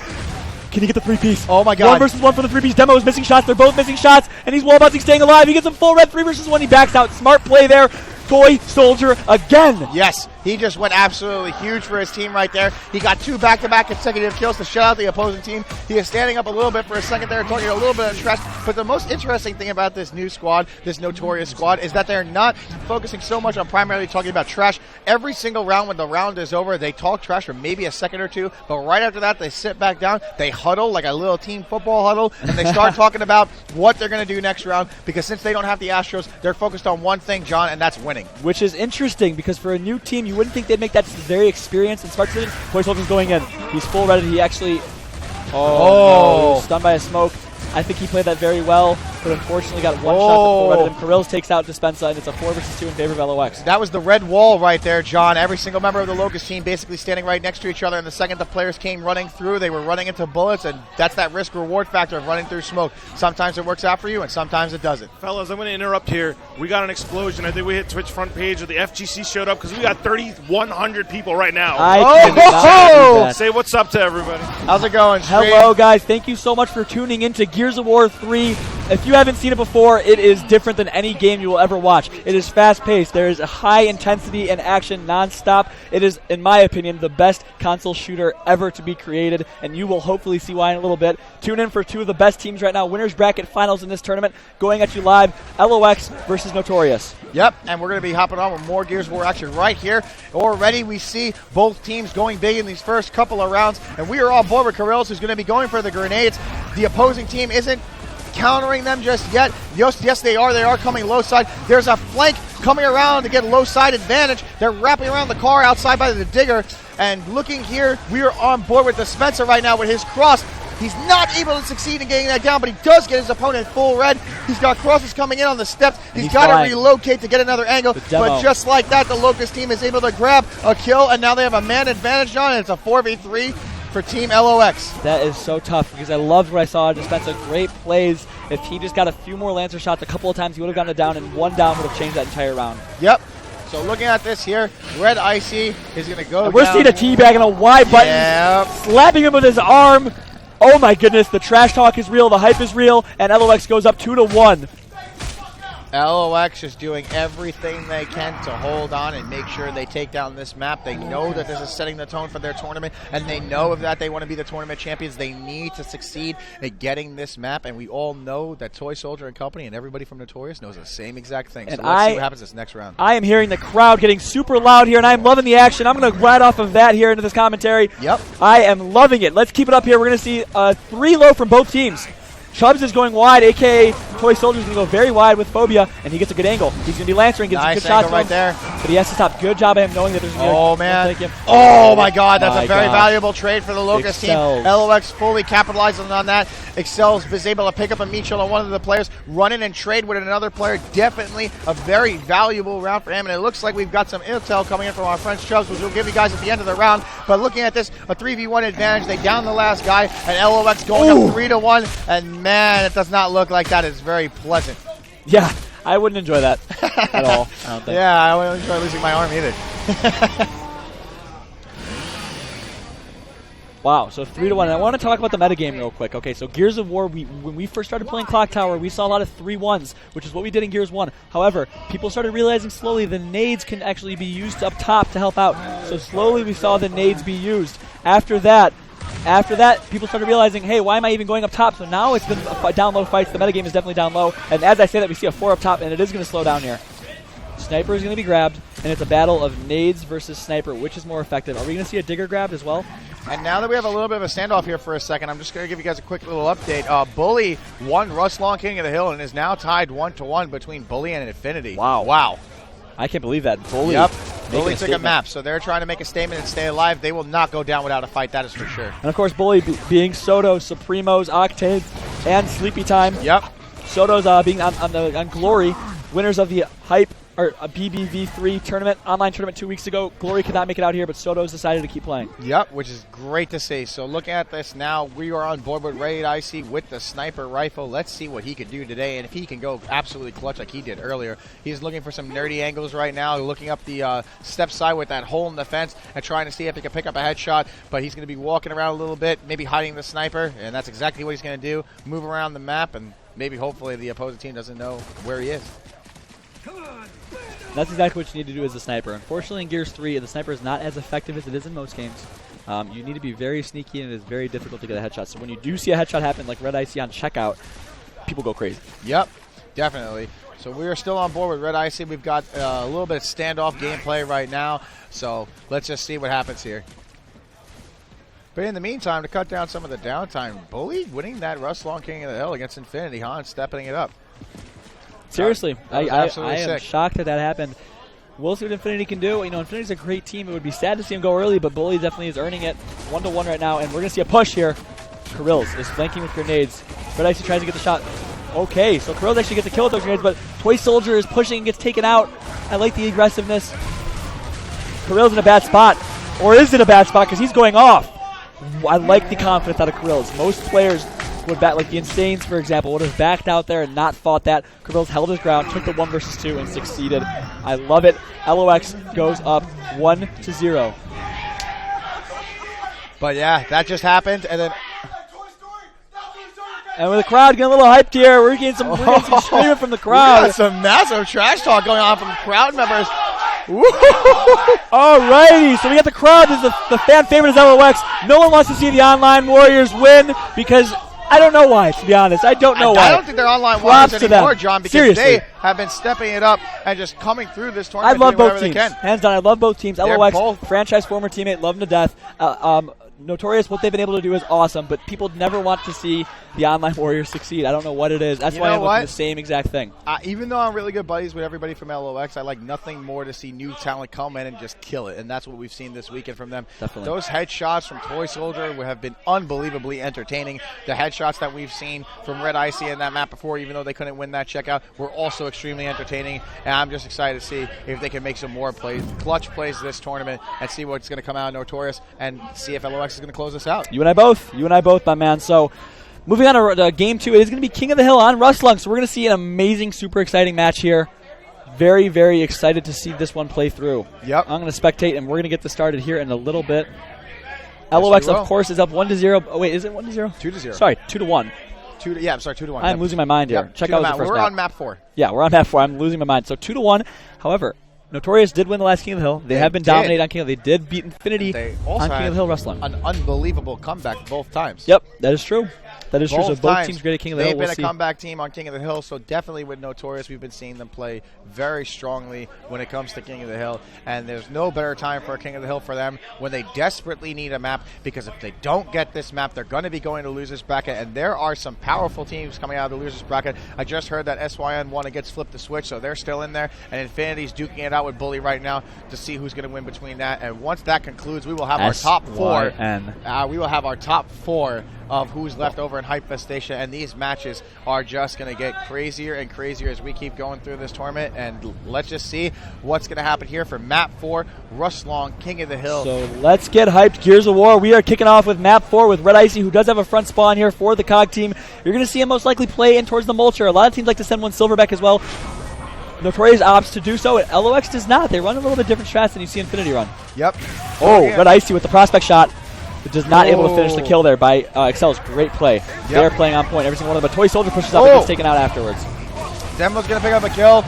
Can he get the 3-piece? Oh my God. 1 versus 1 for the 3-piece. Demo is missing shots. They're both missing shots, and he's wallbouncing, staying alive. He gets a full red 3 versus 1. He backs out. Smart play there. Toy Soldier again. Yes, he just went absolutely huge for his team right there. He got 2 back-to-back consecutive kills to shut out the opposing team. He is standing up a little bit for a second there, talking a little bit of trash. But the most interesting thing about this new squad, this Notorious squad, is that they're not focusing so much on primarily talking about trash. Every single round when the round is over, they talk trash for maybe a second or 2. But right after that, they sit back down, they huddle like a little team football huddle, and they start talking about what they're going to do next round. Because since they don't have the Astros, they're focused on one thing, John, and that's winning. Which is interesting, because for a new team, you wouldn't think they'd make that very experienced and smart decision. Toy Soldier's going in. He's full redded. He actually... no, he was stunned by a smoke. I think he played that very well, but unfortunately got one shot that full redded him. Karil's takes out Dispensa, and it's a 4 versus 2 in favor of LOX. That was the red wall right there, John. Every single member of the LOCUST team basically standing right next to each other, and the second the players came running through, they were running into bullets, and that's that risk-reward factor of running through smoke. Sometimes it works out for you, and sometimes it doesn't. Fellas, I'm going to interrupt here. We got an explosion. I think we hit Twitch front page, or the FGC showed up, because we got 3,100 people right now. Say what's up to everybody. How's it going, Stream? Hello, guys. Thank you so much for tuning in to Gears of War 3. If you haven't seen it before, it is different than any game you will ever watch. It is fast-paced. There is a high intensity and action non-stop. It is, in my opinion, the best console shooter ever to be created, and you will hopefully see why in a little bit. Tune in for 2 of the best teams right now. Winners bracket finals in this tournament going at you live. LOX versus Notorious. Yep, and we're going to be hopping on with more Gears of War action right here. Already we see both teams going big in these first couple of rounds, and we are on board with Karil's, who's going to be going for the grenades. The opposing team isn't countering them just yet. Yes, they are. They are coming low side. There's a flank coming around to get low side advantage. They're wrapping around the car outside by the digger. And looking here, we are on board with Dispensa right now with his cross. He's not able to succeed in getting that down, but he does get his opponent full red. He's got crosses coming in on the steps. He's got to relocate to get another angle. But just like that, the LOCUST team is able to grab a kill, and now they have a man advantage on, and it's a 4v3 for Team LOX. That is so tough, because I loved what I saw. Dispensa great plays. If he just got a few more Lancer shots a couple of times, he would have gotten it down, and 1 down would have changed that entire round. Yep. So looking at this here, Red Icy is going to go and we're seeing a teabag and a Y button, slapping him with his arm. Oh my goodness, the trash talk is real, the hype is real, and LOX goes up 2-1. LOX is doing everything they can to hold on and make sure they take down this map. They know that this is setting the tone for their tournament, and they know if that they want to be the tournament champions, they need to succeed at getting this map. And we all know that Toy Soldier and company and everybody from Notorious knows the same exact thing. So let's see what happens this next round. I am hearing the crowd getting super loud here, and I'm loving the action. I'm going to ride off of that here into this commentary. Yep. I am loving it. Let's keep it up here. We're going to see 3 low from both teams. Chubbs is going wide, a.k.a. Toy Soldier's going to go very wide with Phobia, and he gets a good angle. He's going to be lancering, gets nice some good shots right there. But he has to stop. Good job of him knowing that there's oh, man. Oh, my God. That's a very valuable trade for the LOCUST team. Excels. LOX fully capitalizing on that. Excels was able to pick up a meat shield on one of the players, run in and trade with another player. Definitely a very valuable round for him. And it looks like we've got some intel coming in from our friends Chubbs, which we'll give you guys at the end of the round. But looking at this, a 3v1 advantage. They down the last guy, and LOX going up 3-1. And, man, it does not look like that. It's very pleasant. Yeah, I wouldn't enjoy that at all. I don't think. Yeah, I wouldn't enjoy losing my arm either. Wow, so 3-1. I want to talk about the metagame real quick. Okay, so Gears of War, when we first started playing Clock Tower, we saw a lot of 3-1s, which is what we did in Gears 1. However, people started realizing slowly the nades can actually be used up top to help out. So slowly we saw the nades be used. After that, people started realizing, hey, why am I even going up top? So now it's been down low fights. The metagame is definitely down low. And as I say that, we see a 4 up top, and it is going to slow down here. Sniper is going to be grabbed, and it's a battle of nades versus sniper. Which is more effective? Are we going to see a digger grabbed as well? And now that we have a little bit of a standoff here for a second, I'm just going to give you guys a quick little update. Bully won Russ Long King of the Hill and is now tied 1-1 between Bully and Infinity. Wow. I can't believe that. Bully. Yep. Bully took a map, so they're trying to make a statement and stay alive. They will not go down without a fight, that is for sure. And, of course, Bully being Soto, Supremos, Octane, and Sleepy Time. Yep. Soto's being on Glory, winners of the Hype or a BBV3 tournament, online tournament 2 weeks ago. Glory could not make it out here, but Soto's decided to keep playing. Yep, which is great to see. So looking at this now, we are on board with Raid IC with the sniper rifle. Let's see what he can do today, and if he can go absolutely clutch like he did earlier. He's looking for some nerdy angles right now, looking up the step side with that hole in the fence and trying to see if he can pick up a headshot, but he's going to be walking around a little bit, maybe hiding the sniper, and that's exactly what he's going to do. Move around the map, and maybe hopefully the opposing team doesn't know where he is. That's exactly what you need to do as a sniper. Unfortunately, in Gears 3, the sniper is not as effective as it is in most games. You need to be very sneaky, and it is very difficult to get a headshot. So when you do see a headshot happen, like Red IC on checkout, people go crazy. Yep, definitely. So we are still on board with Red IC. We've got a little bit of standoff gameplay right now, so let's just see what happens here. But in the meantime, to cut down some of the downtime, Bully winning that Russ Long King of the Hill against Infinity, Han stepping it up. Seriously, I am sick. shocked that happened. We'll see what Infinity can do. You know, Infinity's a great team. It would be sad to see him go early, but Bully definitely is earning it. 1-1 right now, and we're going to see a push here. Kirill's is flanking with grenades. Red Icy tries to get the shot. Okay, so Kirill's actually gets a kill with those grenades, but Toy Soldier is pushing and gets taken out. I like the aggressiveness. Kirill's in a bad spot. Or is it a bad spot? Because he's going off. I like the confidence out of Kirill's. Most players would back, like the Insanes, for example, would have backed out there and not fought that. Kirill's held his ground, took the 1 versus 2, and succeeded. I love it. LOX goes up 1-0. But yeah, that just happened, and then. And with the crowd getting a little hyped here, we're getting some screaming from the crowd. We got some massive trash talk going on from crowd members. Alrighty, so we got the crowd. This is the fan favorite is LOX. No one wants to see the online Warriors win because I don't know why, to be honest. I don't know why. I don't think they're online Warriors anymore, John, because they have been stepping it up and just coming through this tournament. I love both teams. Hands down, I love both teams. LOX, franchise former teammate, love him to death. Notorious, what they've been able to do is awesome, but people never want to see the online Warriors succeed. I don't know what it is. That's why I'm looking at the same exact thing. Even though I'm really good buddies with everybody from LOX, I like nothing more to see new talent come in and just kill it, and that's what we've seen this weekend from them. Definitely. Those headshots from Toy Soldier have been unbelievably entertaining. The headshots that we've seen from Red Icy in that map before, even though they couldn't win that checkout, were also extremely entertaining, and I'm just excited to see if they can make some more plays, clutch plays this tournament, and see what's going to come out of Notorious, and see if LOX is going to close this out. You and I both, my man. So, moving on to Game 2, it is going to be King of the Hill on Rustlung. So we're going to see an amazing, super exciting match here. Very, very excited to see this one play through. Yep. I'm going to spectate, and we're going to get this started here in a little bit. LOX, of course, is up 1-0. Oh, wait, is it 1-0? 2-0. Sorry, 2-1. I'm sorry, 2-1. I'm losing my mind here. Yep, Check out the first We're map. on map 4. Yeah, we're on map 4. I'm losing my mind. So 2-1. However, Notorious did win the last King of the Hill. They have been dominating on King of the Hill. They did beat Infinity on King of the Hill wrestling. An unbelievable comeback both times. Yep, that is true. That is true. So both times, teams great at King of the Hill. They've been a comeback team on King of the Hill, so definitely with Notorious, we've been seeing them play very strongly when it comes to King of the Hill. And there's no better time for a King of the Hill for them when they desperately need a map, because if they don't get this map, they're going to be going to losers bracket. And there are some powerful teams coming out of the losers bracket. I just heard that SYN won against Flip the Switch, so they're still in there. And Infinity's duking it out with Bully right now to see who's going to win between that. And once that concludes, we will have our top 4. We will have our top 4 of who's left over in Hypefestation, and these matches are just going to get crazier and crazier as we keep going through this tournament. And let's just see what's going to happen here for map 4, Rustlong, King of the Hill. So let's get hyped. Gears of War. We are kicking off with map 4 with Red Icy, who does have a front spawn here for the COG team. You're going to see him most likely play in towards the Mulcher. A lot of teams like to send one Silverback as well. Notorious opts to do so, and LOX does not. They run a little bit different strats than you see Infinity run. Yep. Oh, yeah. Red Icy with the prospect shot. But just not able to finish the kill there by Excel's great play. Yep. They're playing on point, every single one of them. But Toy Soldier pushes up and gets taken out afterwards. Demo's going to pick up a kill.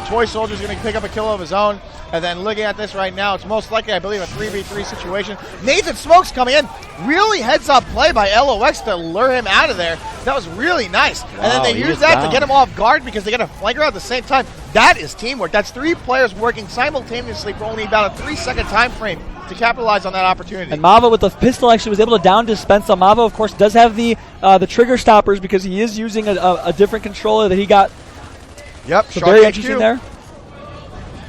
Toy Soldier's going to pick up a kill of his own. And then looking at this right now, it's most likely, I believe, a 3v3 situation. Nathan Smokes coming in. Really heads-up play by LOX to lure him out of there. That was really nice. Wow, and then they use that to get him off guard because they get a flanker at the same time. That is teamwork. That's 3 players working simultaneously for only about a 3-second time frame to capitalize on that opportunity. And Mavo with the pistol actually was able to down dispense on. Mavo, of course, does have the trigger stoppers because he is using a different controller that he got. Yep, so very interesting there.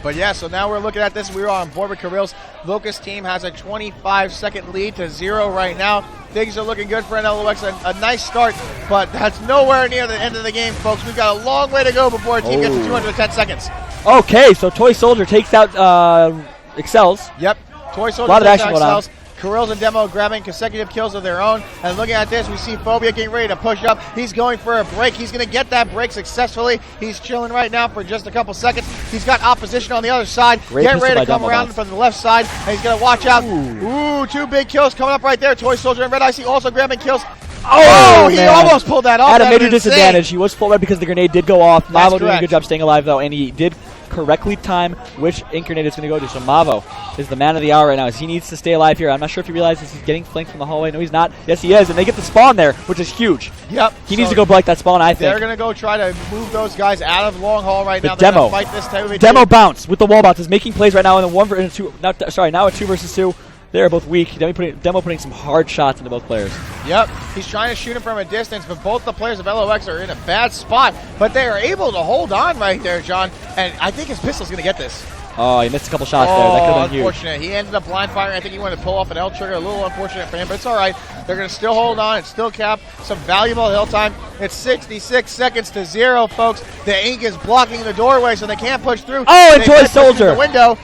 But yeah, so now we're looking at this. We're on board with Kirill's. LOCUST team has a 25-second lead to 0 right now. Things are looking good for an LOX. A nice start, but that's nowhere near the end of the game, folks. We've got a long way to go before a team gets to 210 seconds. Okay, so Toy Soldier takes out Excels. Yep, Toy Soldier a lot of takes action out going Excels. Kirill's and Demo grabbing consecutive kills of their own. And looking at this, we see Phobia getting ready to push up. He's going for a break. He's going to get that break successfully. He's chilling right now for just a couple seconds. He's got opposition on the other side. Get ready to come around from the left side. And he's going to watch out. Ooh, 2 big kills coming up right there. Toy Soldier and Red Icy also grabbing kills. Oh, he almost pulled that off. At a major disadvantage. He was full red because the grenade did go off. Mavo doing a good job staying alive, though, and he did correctly time which ink grenade is going to go to. So Mavo is the man of the hour right now, as he needs to stay alive here. I'm not sure if he realizes he's getting flanked from the hallway. No, he's not. Yes, he is, and they get the spawn there, which is huge. Yep. He needs to go break that spawn, I think. They're going to go try to move those guys out of long haul right now. Demo. Fight this time Demo bounce with the wall bounce is making plays right now in a 2. Now a 2 versus 2. They're both weak. Demo putting some hard shots into both players. Yep, he's trying to shoot him from a distance, but both the players of LOX are in a bad spot. But they are able to hold on right there, John. And I think his pistol's going to get this. Oh, he missed a couple shots there. That could have been huge. Unfortunate. He ended up blind firing. I think he wanted to pull off an L trigger. A little unfortunate for him, but it's all right. They're going to still hold on and still cap some valuable hill time. It's 66 seconds to 0, folks. The ink is blocking the doorway, so they can't push through. Oh, and Toy Soldier. The window.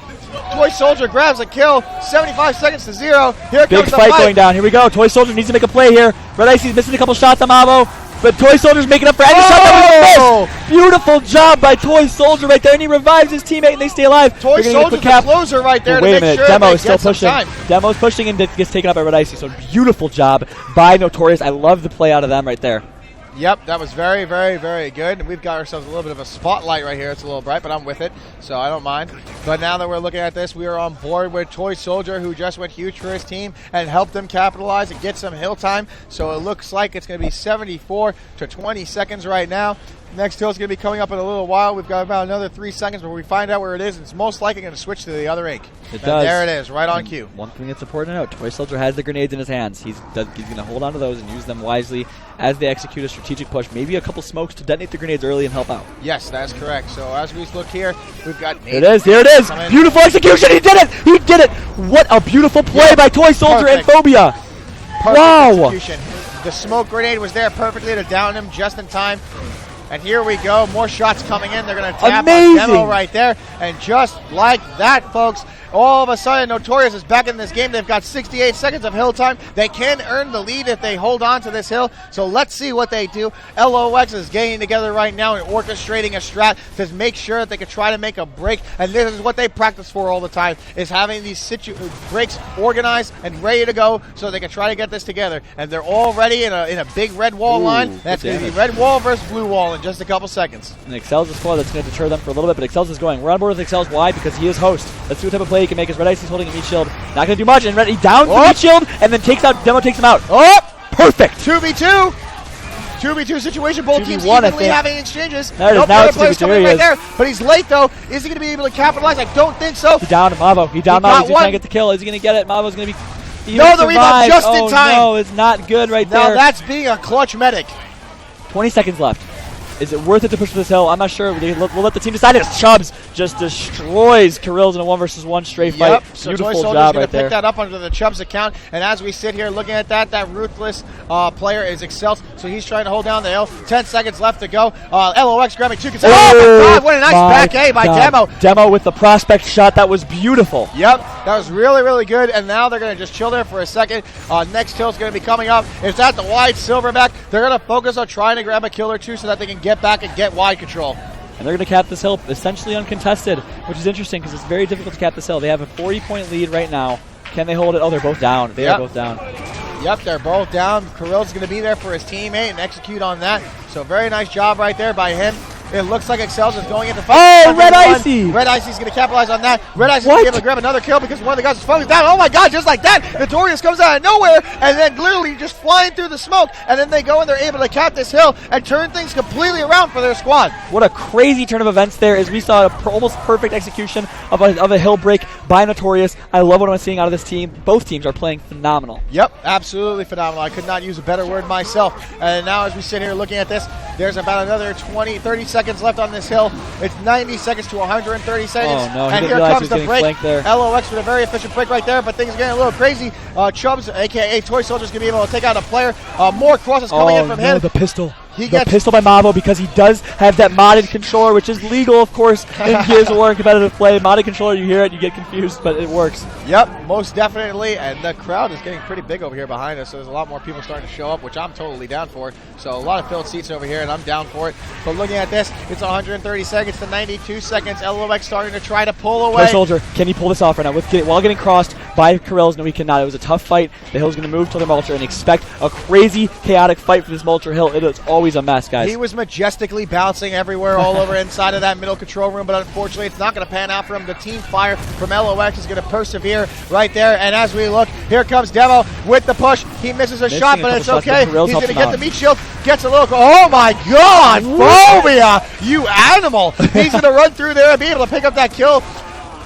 Toy Soldier grabs a kill. 75 seconds to 0. Here comes the fight going down. Here we go. Toy Soldier needs to make a play here. Red Icy's missing a couple shots on Mavo, but Toy Soldier's making up for any shot that was missed. Beautiful job by Toy Soldier right there, and he revives his teammate, and they stay alive. Toy Soldier's the closer right there to make sure Demo is still pushing. Demo's pushing and gets taken up by Red Icy, so beautiful job by Notorious. I love the play out of them right there. Yep, that was very, very, very good. And we've got ourselves a little bit of a spotlight right here. It's a little bright, but I'm with it, so I don't mind. But now that we're looking at this, we are on board with Toy Soldier, who just went huge for his team and helped them capitalize and get some hill time. So it looks like it's going to be 74 to 20 seconds right now. Next hill is going to be coming up in a little while. We've got about another 3 seconds before we find out where it is. It's most likely going to switch to the other ink. It does. There it is, right on cue. One thing that's important to note, Toy Soldier has the grenades in his hands. He's going to hold on to those and use them wisely as they execute a strategic push. Maybe a couple smokes to detonate the grenades early and help out. Yes, that's correct. So as we look here, we've got... Here it is. Beautiful execution. He did it. He did it. What a beautiful play by Toy Soldier and Phobia. Wow. Execution. The smoke grenade was there perfectly to down him just in time. And here we go, more shots coming in. They're going to tap on Demo right there. And just like that, folks, all of a sudden Notorious is back in this game. They've got 68 seconds of hill time. They can earn the lead if they hold on to this hill. So let's see what they do. LOX is getting together right now and orchestrating a strat to make sure that they can try to make a break. And this is what they practice for all the time, is having these breaks organized and ready to go so they can try to get this together. And they're all ready in a big red wall line. That's going to be red wall versus blue wall in just a couple seconds. And Excel's a score that's going to deter them for a little bit, but Excel's is going. We're on board with Excel's. Why? Because he is host. Let's see what type of play he can make as Red Icy's holding a meat shield. Not going to do much, and he downs the meat shield and then Demo takes him out. Oh! Perfect! 2v2! 2v2 situation, both teams evenly having exchanges. There it is. Now it's 2v2 right there, but he's late though. Is he going to be able to capitalize? I don't think so. He downed Mavo. He downed Mavo. He's trying to get the kill. Is he going to get it? Mavo's going to be... No, the rebound just in time. No, it's not good right there. Now that's being a clutch medic. 20 seconds left. Is it worth it to push for this hill? I'm not sure. We'll let the team decide. As Chubbs just destroys Kirill's in a 1v1 straight fight. So Beautiful job right going to there. pick that up under the Chubbs account. And as we sit here looking at that ruthless player is Excel. So he's trying to hold down the hill. 10 seconds left to go. LOX grabbing 2 consecutive. Oh my God! What a nice back A by Demo. Demo with the prospect shot. That was beautiful. Yep, that was really, really good. And now they're going to just chill there for a second. Next hill is going to be coming up. It's at the wide Silverback. They're going to focus on trying to grab a kill or two so that they can get back and get wide control. And they're going to cap this hill essentially uncontested, which is interesting because it's very difficult to cap this hill. They have a 40-point lead right now. Can they hold it? Oh, they're both down. They are both down. Yep, they're both down. Kirill's going to be there for his teammate and execute on that. So very nice job right there by him. It looks like Excel's is going into fight. Oh, Red Icy! Red Icy's going to capitalize on that. Red Icy's going to be able to grab another kill because one of the guys is falling down. Oh my God, just like that. Notorious comes out of nowhere and then literally just flying through the smoke. And then they go and they're able to cap this hill and turn things completely around for their squad. What a crazy turn of events there as we saw almost perfect execution of a hill break by Notorious. I love what I'm seeing out of this team. Both teams are playing phenomenal. Yep, absolutely phenomenal. I could not use a better word myself. And now as we sit here looking at this, there's about another 30 seconds left on this hill. It's 90 seconds to 130 seconds. Oh, no. And here comes the break. LOX with a very efficient break right there, but things are getting a little crazy. Chubbs, a.k.a. Toy Soldier's going to be able to take out a player. More crosses coming in from him. The pistol. The pistol by Mavo because he does have that modded controller, which is legal, of course, in Gears of War and competitive play. Modded controller, you hear it, you get confused, but it works. Yep, most definitely, and the crowd is getting pretty big over here behind us, so there's a lot more people starting to show up, which I'm totally down for. So a lot of filled seats over here, and I'm down for it. But looking at this, it's 130 seconds to 92 seconds. LOX starting to try to pull away. Toy Soldier, can he pull this off right now? While getting crossed by Kirill's, no, he cannot. It was a tough fight. The hill's going to move to the Mulcher and expect a crazy, chaotic fight for this Mulcher hill. It is always a mess, guys. He was majestically bouncing everywhere all over inside of that middle control room, but unfortunately it's not going to pan out for him. The team fire from LOX is going to persevere right there, and as we look, here comes Devo with the push. He misses a shot, but it's okay. He's going to get the meat shield, gets a little... Oh my God, Phobia, you animal! He's going to run through there and be able to pick up that kill.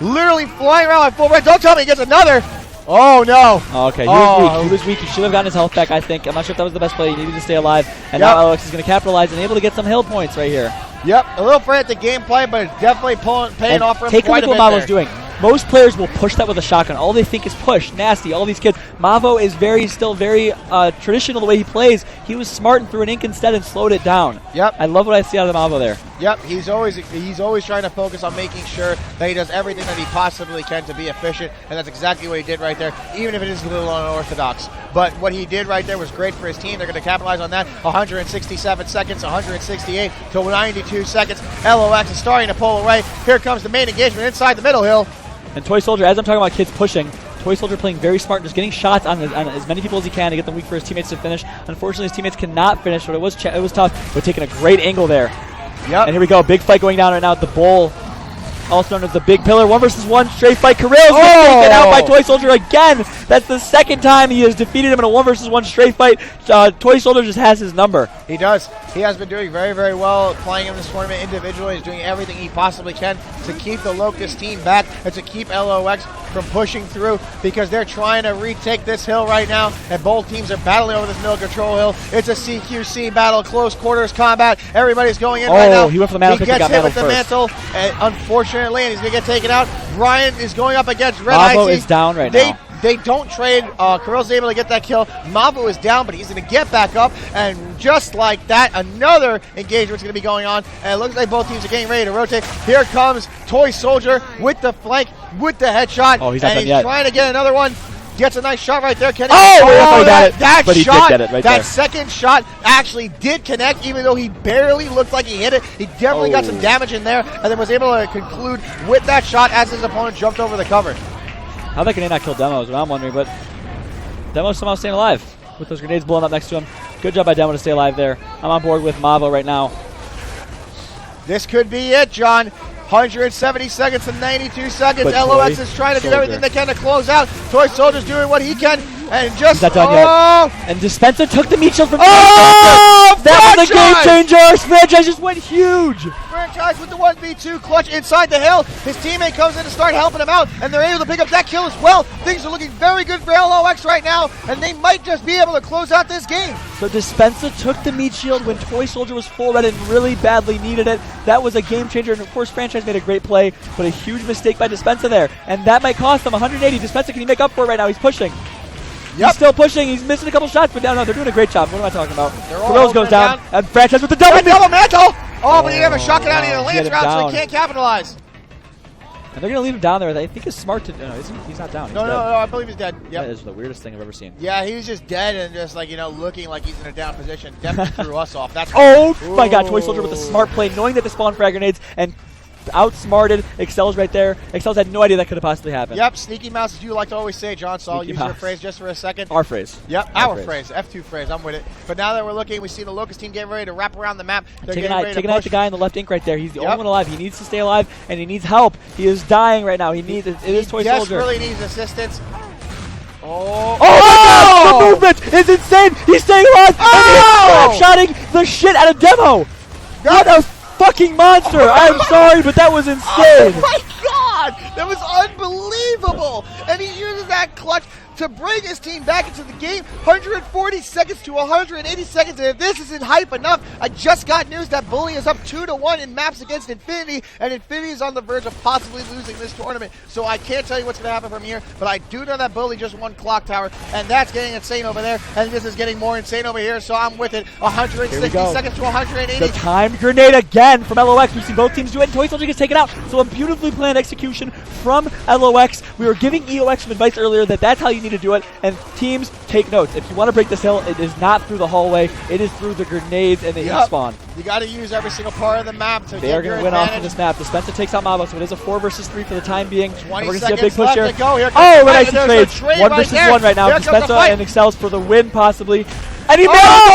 Literally flying around like full red. Don't tell me he gets another. Oh, no. Okay, he was weak. He was weak. He should have gotten his health back, I think. I'm not sure if that was the best play. He needed to stay alive. And now LOX is going to capitalize and able to get some hill points right here. Yep, a little frantic gameplay, but it's definitely paying off for him. Take a look at what Mavo's doing. Most players will push that with a shotgun. All they think is push, nasty, all these kids. Mavo is still very traditional the way he plays. He was smart and threw an ink instead and slowed it down. Yep. I love what I see out of Mavo there. Yep, he's always trying to focus on making sure that he does everything that he possibly can to be efficient, and that's exactly what he did right there, even if it is a little unorthodox. But what he did right there was great for his team. They're going to capitalize on that. 167 seconds, 168 to 92 seconds. LOX is starting to pull away. Here comes the main engagement inside the middle hill. And Toy Soldier, as I'm talking about kids pushing, Toy Soldier playing very smart, just getting shots on as many people as he can to get them weak for his teammates to finish. Unfortunately, his teammates cannot finish, but it was tough. But taking a great angle there. Yep. And here we go, big fight going down right now at the bowl. Also known as the Big Pillar, 1v1 straight fight. Kirill's taken out by Toy Soldier again. That's the second time he has defeated him in a 1v1 straight fight. Toy Soldier just has his number. He does. He has been doing very, very well playing in this tournament individually. He's doing everything he possibly can to keep the LOCUST team back and to keep LOX from pushing through because they're trying to retake this hill right now, and both teams are battling over this middle control hill. It's a CQC battle, close quarters combat. Everybody's going in right now. He went for the mantle. He gets hit with the mantle, and unfortunately, and he's going to get taken out. Brian is going up against Red Icy. Mavo is down right now. they don't trade. Kirill's able to get that kill. Mavo is down, but he's going to get back up, and just like that, another engagement's going to be going on, and it looks like both teams are getting ready to rotate. Here comes Toy Soldier with the flank, with the headshot, Oh, he's not and done he's yet. trying to get another one. Gets a nice shot right there. Can he? Oh, got it. That But he did shot, get it right that there. second shot actually did connect, even though he barely looked like he hit it. He definitely got some damage in there, and then was able to conclude with that shot as his opponent jumped over the cover. How that grenade not kill Demo is what I'm wondering, but Demo's somehow staying alive with those grenades blowing up next to him. Good job by Demo to stay alive there. I'm on board with Mavo right now. This could be it, John. 170 seconds to 92 seconds. But LOX Toy is trying to do Soldier. everything they can to close out. Toy Soldier's doing what he can, and just He's not done yet. And Dispenser took the meat shield from Oh, That was a game franchise! changer. His franchise just went huge. Franchise with the 1v2 clutch inside the hill. His teammate comes in to start helping him out, and they're able to pick up that kill as well. Things are looking very good for LOX right now, and they might just be able to close out this game. So Dispenser took the meat shield when Toy Soldier was full red and really badly needed it. That was a game changer, and of course Franchise made a great play, but a huge mistake by Dispenser there, and that might cost them 180. Dispenser, can he make up for it right now? He's pushing. He's still pushing. He's missing a couple shots, but no, they're doing a great job. What am I talking about? all Rose goes holding down, down. and Franchise with the double. Double mantle! Oh, but he didn't have a shotgun out in the He had Lance it round, so down. he can't capitalize. And they're going to leave him down there. I think it's smart to. No, he's not down. He's No, dead. I believe he's dead. That Yep. is the weirdest thing I've ever seen. Yeah, he was just dead and just like, looking like he's in a down position. Definitely threw us off. That's Oh my god, Toy Soldier with a smart play, knowing that to spawn frag grenades, and outsmarted Excel's right there. Excel's had no idea that could have possibly happened. Yep, sneaky mouse, as you like to always say, John, so I'll Sneaky use your mouse. phrase just for a second. Our phrase. Yep, Our our phrase, F2 phrase, I'm with it. But now that we're looking, we see the LOCUST team getting ready to wrap around the map. They're Take an getting eye ready at to push. the guy in the left ink right there. He's the Yep. only one alive. He needs to stay alive, and he needs help. He is dying right now. It is Toy He Soldier. desperately needs assistance. Oh my god! The movement is insane! He's staying alive! Oh! And he's shotting the shit out of Demo! What a fucking monster! I'm sorry, but that was insane! Oh my god! That was unbelievable! And he uses that clutch to bring his team back into the game. 140 seconds to 180 seconds. And if this isn't hype enough, I just got news that Bully is up 2-1 in maps against Infinity, and Infinity is on the verge of possibly losing this tournament. So I can't tell you what's going to happen from here, but I do know that Bully just won Clock Tower, and that's getting insane over there, and this is getting more insane over here, so I'm with it. 160 go. seconds to 180. The timed grenade again from LOX. We've seen both teams do it, and Toy Soldier gets taken out. So a beautifully planned execution from LOX. We were giving EOX some advice earlier that that's how you need to do it, and teams, take notes. If you want to break this hill, it is not through the hallway. It is through the grenades and the heat spawn. You got to use every single part of the map to They get are your going to win off advantage. of this map. Dispenser takes out Mavo, so it is a 4 versus 3 for the time being. And 20 we're going to see a big seconds push left here. to go. Here comes Oh, the what fight, nice and there's trade. a trade 1 right versus there. 1 right now. Here comes the Dispenser fight. and Excels for the win, possibly. And he Oh!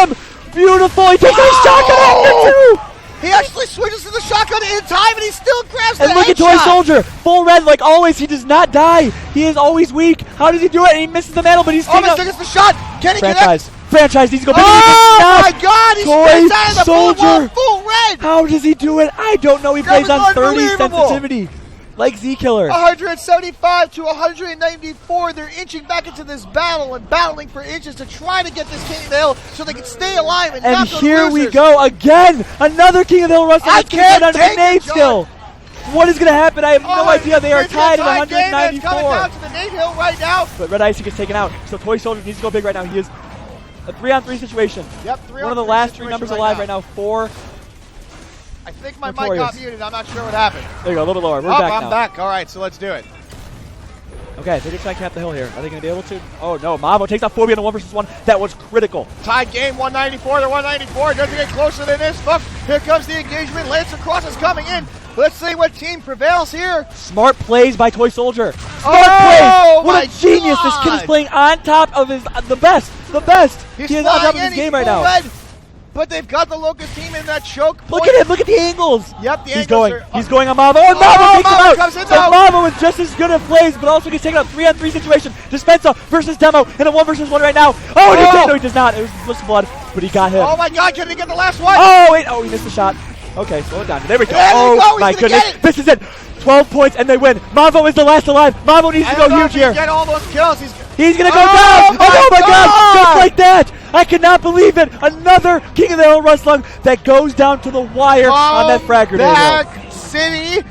nailed him! Beautiful. He takes out a shotgun after 2. He actually switches to the shotgun in time, and he still grabs the And look at Toy headshot. Soldier. Full red like always. He does not die. He is always weak. How does he do it? And he misses the mantle, but he's taking Almost out. took us the shot. Can he get it? Franchise needs to go big. Oh my God! He Toy spins out of the bullet wall Soldier. full red. How does he do it? I don't know. He That plays was on 30 unbelievable. sensitivity. Like Z-Killer. 175 to 194. They're inching back into this battle and battling for inches to try to get this King of the Hill so they can stay alive and And not those here we losers. go again. Another King of the Hill Russell. I can't on take it, grenade John. still. What is going to happen? I have no Oh, idea. They are it's a tied at tied game, and it's coming 194. down to the Nate Hill right now. But Red Icy gets taken out. So Toy Soldier needs to go big right now. He is a 3-on-3 situation. Yep, One of the last 3 numbers alive right now. 4. I think my mic Notorious. got muted. I'm not sure what happened. There you go. A little lower. We're Oh, back I'm now. back. All right, so let's do it. Okay, they're going to try and cap the hill here. Are they going to be able to? Oh, no. Mavo takes out Phobia in a 1 versus 1. That was critical. Tied game, 194 to 194. Doesn't get closer than this, folks. Here comes the engagement. Lancer Cross is coming in. Let's see what team prevails here. Smart plays by Toy Soldier. Smart Oh, plays. What my a genius. This kid is God. playing on top of his the best. The best. He's He is on top flying of in. his He's game right full now. red, but they've got the LOCUST team in that choke point. Look at him. Look at the angles. Yep, the He's angles going. are- He's going on Mavo. And Oh, Mavo takes him Mavo out. comes in So though. Mavo is just as good at plays, but also gets taken out 3-on-3 situation. Dispensa versus Demo in a 1 versus 1 right now. Oh, Oh. no, he does not. It was just blood, but he got him. Oh my God, can he get the last one? Oh, wait. Oh, he missed the shot. Okay, slow it down. There we go. There we Oh, go. He's my gonna goodness. get it. This is it. 12 points, and they win. Mavo is the last alive. Mavo needs to I go don't know huge if he here. can get all those kills. He's going to go Oh, down. Oh, my God. God. Just like that. I cannot believe it. Another King of the Hill Rustlung that goes down to the wire on that frag grenade. Back City.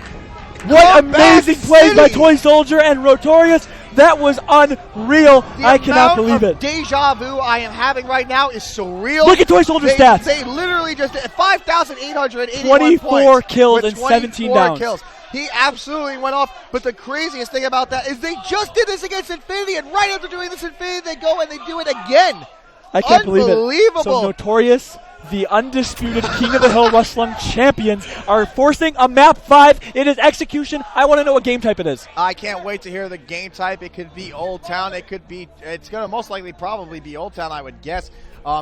What Come back, amazing plays by City. Toy Soldier and Notorious. That was unreal. I cannot believe it. Deja vu I am having right now is surreal. Look at Toy Soldier stats. They literally just did 5,881 24 kills with and 17 downs. Kills. He absolutely went off. But the craziest thing about that is they just did this against Infinity, and right after doing this Infinity, they go and they do it again. I can't believe it. Unbelievable. So Notorious, the undisputed King of the Hill Wrestling champions, are forcing a map 5. It is execution. I want to know what game type it is. I can't wait to hear the game type. It could be Old Town. It's going to most likely probably be Old Town, I would guess.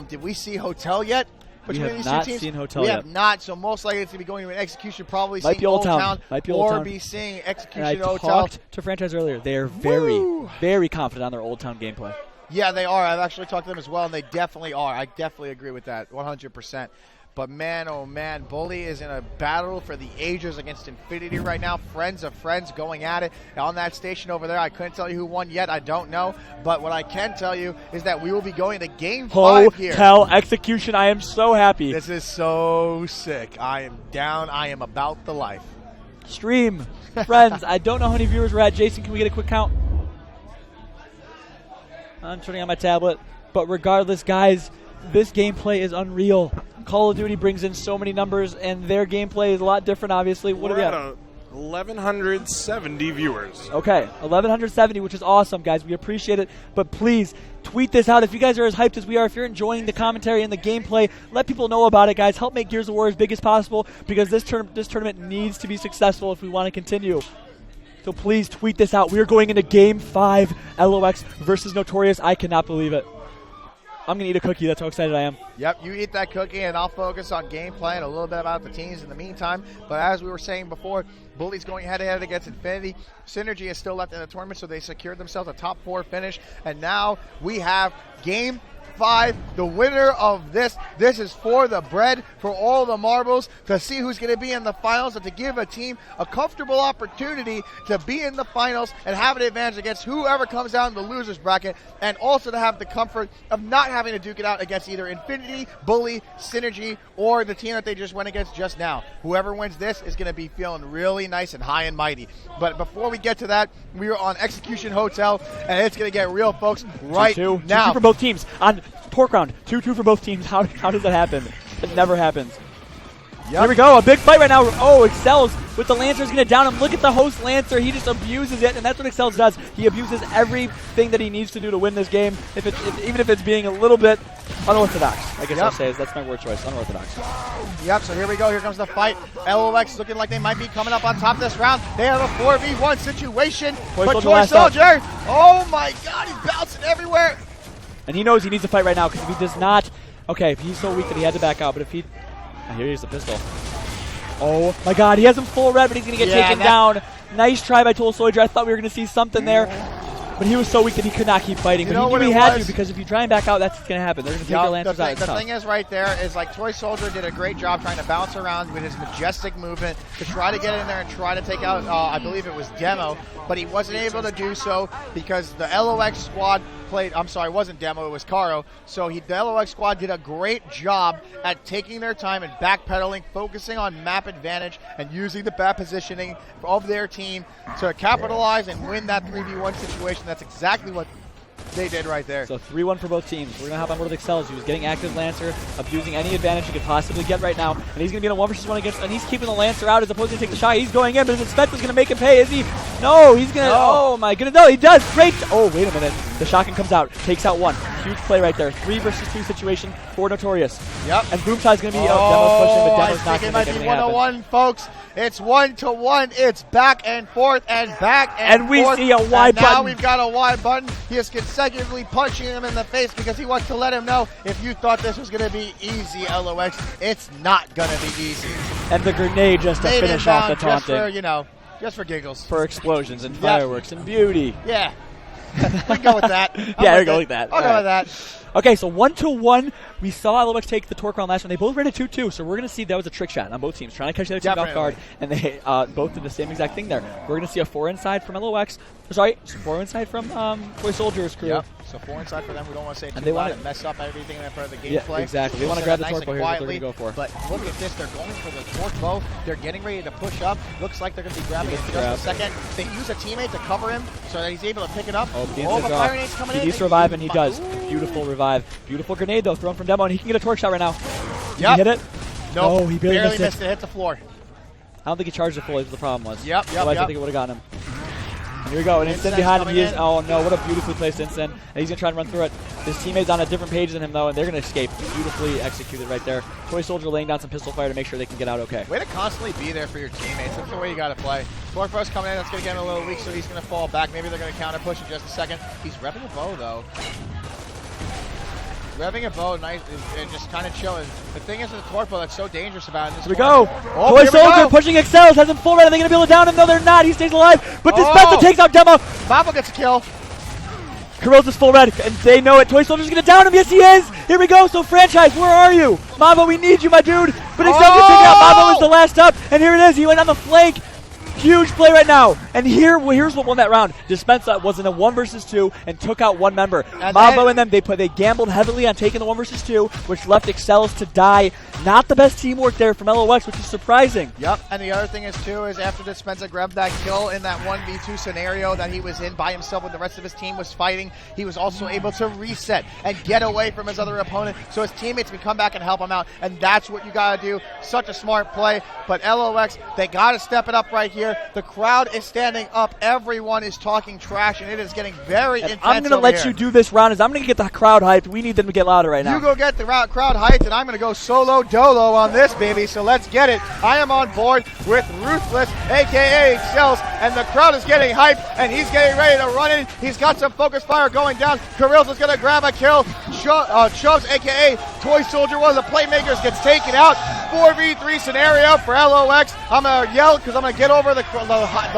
Did we see Hotel yet? We have not seen Hotel yet. We have not, so most likely it's going to be going to an execution, probably might seeing be Old Town. or be seeing Execution and I Hotel. talked to Franchise earlier. They are very confident on their Old Town gameplay. Yeah, they are. I've actually talked to them as well, and they definitely are. I definitely agree with that, 100%. But man, oh man, Bully is in a battle for the ages against Infinity right now. Friends of friends going at it on that station over there. I couldn't tell you who won yet. I don't know. But what I can tell you is that we will be going to Game 5 here. Hotel execution. I am so happy. This is so sick. I am down. I am about the life. Stream. Friends, I don't know how many viewers we're at. Jason, can we get a quick count? I'm turning on my tablet. But regardless, guys, this gameplay is unreal. Call of Duty brings in so many numbers, and their gameplay is a lot different, obviously. What do we have? 1,170 viewers. Okay, 1,170, which is awesome, guys. We appreciate it. But please, tweet this out. If you guys are as hyped as we are, if you're enjoying the commentary and the gameplay, let people know about it, guys. Help make Gears of War as big as possible, because this tournament needs to be successful if we want to continue. So please tweet this out. We are going into Game 5, LOX versus Notorious. I cannot believe it. I'm going to eat a cookie. That's how excited I am. Yep, you eat that cookie, and I'll focus on gameplay and a little bit about the teams in the meantime. But as we were saying before, Bully's going head-to-head against Infinity. Synergy is still left in the tournament, so they secured themselves a top 4 finish. And now we have Game 5, the winner of this. This is for the bread, for all the marbles, to see who's going to be in the finals and to give a team a comfortable opportunity to be in the finals and have an advantage against whoever comes out in the losers bracket, and also to have the comfort of not having to duke it out against either Infinity, Bully, Synergy, or the team that they just went against just now. Whoever wins this is going to be feeling really nice and high and mighty. But before we get to that, we are on Execution Hotel, and it's going to get real, folks, right now. 2-2 for both teams on Pork Round. 2-2 for both teams. How does that happen? It never happens. Yep. Here we go. A big fight right now. Oh, Excels with the Lancer's going to down him. Look at the host Lancer. He just abuses it, and that's what Excels does. He abuses everything that he needs to do to win this game, even if it's being a little bit unorthodox. I guess I'll say that's my word choice, unorthodox. Yep, so here we go. Here comes the fight. LOX looking like they might be coming up on top this round. They have a 4v1 situation. But Toy Soldier, oh my God, he's bouncing everywhere. And he knows he needs to fight right now, because if he does not, okay, he's so weak that he had to back out, but if he, here he is, the pistol. Oh my God, he has him full red, but he's going to get taken down. Nice try by Toy Soldier. I thought we were going to see something there, but he was so weak that he could not keep fighting. But he knew he had to, because if you try and back out, that's what's going to happen. They're going to take their Lancers out. The thing is right there is, like, Toy Soldier did a great job trying to bounce around with his majestic movement to try to get in there and try to take out, I believe it was Demo, but he wasn't able to do so because the LOX squad played, I'm sorry, it wasn't Demo, it was Caro. So the LOX squad did a great job at taking their time and backpedaling, focusing on map advantage and using the bad positioning of their team to capitalize and win that 3v1 situation. That's exactly what they did right there. So 3-1 for both teams. We're going to hop on board with Excels. He was getting active Lancer, abusing any advantage he could possibly get right now. And he's going to be in a 1-versus-1 against, and he's keeping the Lancer out as opposed to take the shot. He's going in, but is it Spectre's going to make him pay? Is he? No, he's going to, oh my goodness. No, he does. Great. Oh, wait a minute. The shotgun comes out, takes out one. Huge play right there. 3-versus-2 situation for Notorious. Yep. And Boomshot's going to be, Demo's pushing, but Demo's not going to make anything happen. It might be 1-1, folks. It's 1-1. It's back and forth and back and forth. And we see a Y button. Now we've got a Y button. He is consecutively punching him in the face because he wants to let him know, if you thought this was going to be easy, LOX, it's not going to be easy. And the grenade just to finish off the taunting. Just for giggles. For explosions and fireworks and beauty. Yeah. We can go with that. Yeah, we're going with that. I'll go with that. Okay, so 1-1. We saw LoX take the torque round last one. They both ran a 2-2, so we're going to see that was a trick shot on both teams, trying to catch the other team off guard, and they both did the same exact thing there. We're going to see a 4 inside from LoX. Sorry, 4 inside from Toy Soldier's crew. Yep. So 4 inside for them. We don't want to say and too loud and mess up everything in that part of the gameplay. Yeah, exactly. They want to grab the torque bow here. That's what they're going to go for. But look at this. They're going for the torque bow. They're getting ready to push up. Looks like they're going to be grabbing it in just a second. They use a teammate to cover him so that he's able to pick it up. Oh, but Fire Nade's coming in. He needs to revive, and he does. Beautiful revive. Beautiful grenade, though, thrown from Demo, and he can get a torque shot right now. Did he hit it? Nope. No, he barely missed it. Hit the floor. I don't think he charged it fully, is what the problem was. Yep. Otherwise, I think it would have gotten him. And here we go, and Instant behind him. He is, oh no, what a beautifully placed Instant. And he's going to try and run through it. His teammate's on a different page than him, though, and they're going to escape. Beautifully executed right there. Toy Soldier laying down some pistol fire to make sure they can get out okay. Way to constantly be there for your teammates. That's the way you got to play. Torque bow's coming in. That's going to get him a little weak, so he's going to fall back. Maybe they're going to counter push in just a second. He's revving a bow, though. Revving a bow, nice, and just kind of chilling. The thing is with the torque bow that's so dangerous about it. Here we go. Toy Soldier pushing Excels, has him full red. Are they going to be able to down him? No, they're not. He stays alive. But Dispenser takes out Demo. Mavo gets a kill. Carrillo's full red, and they know it. Toy Soldier's going to down him. Yes, he is. Here we go. So, Franchise, where are you? Mavo, we need you, my dude. But Excel gets taken out. Mavo is the last up, and here it is. He went on the flank. Huge play right now. And here's what won that round. Dispensa was in a 1 versus 2 and took out one member. Mavo and them, they gambled heavily on taking the 1 versus 2, which left Excels to die. Not the best teamwork there from LoX, which is surprising. Yep, and the other thing is, too, is after Dispensa grabbed that kill in that 1v2 scenario that he was in by himself when the rest of his team was fighting, he was also able to reset and get away from his other opponent so his teammates can come back and help him out, and that's what you got to do. Such a smart play, but LoX, they got to step it up right here. The crowd is standing up. Everyone is talking trash, and it is getting very intense. I'm going to let you do this round. I'm going to get the crowd hyped. We need them to get louder right now. You go get the crowd hyped, and I'm going to go solo dolo on this, baby. So let's get it. I am on board with Ruthless, a.k.a. Excels, and the crowd is getting hyped, and he's getting ready to run in. He's got some focus fire going down. Carrillo's is going to grab a kill. Chubbs, a.k.a. Toy Soldier, one of the playmakers, gets taken out. 4v3 scenario for LoX. I'm going to yell because I'm going to get over the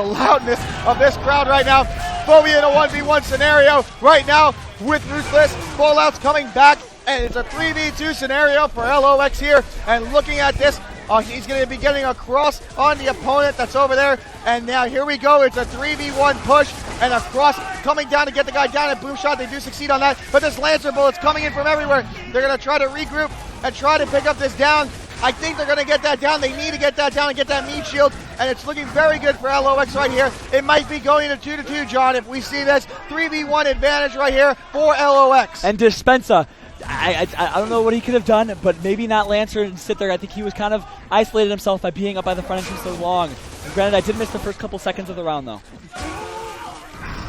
loudness of this crowd right now. Phobia in a 1v1 scenario right now with Ruthless. Fallout's coming back, and it's a 3v2 scenario for LoX here. And looking at this, he's going to be getting a cross on the opponent that's over there. And now here we go. It's a 3v1 push and a cross coming down to get the guy down at boom shot. They do succeed on that, but this Lancer bullet's coming in from everywhere. They're going to try to regroup and try to pick up this down. I think they're going to get that down. They need to get that down and get that meat shield, and it's looking very good for LoX right here. It might be going to 2-2, John, if we see this 3v1 advantage right here for LoX. And Dispensa, I don't know what he could have done, but maybe not Lancer and sit there. I think he was kind of isolated himself by being up by the front entrance so long. And granted, I did miss the first couple seconds of the round, though.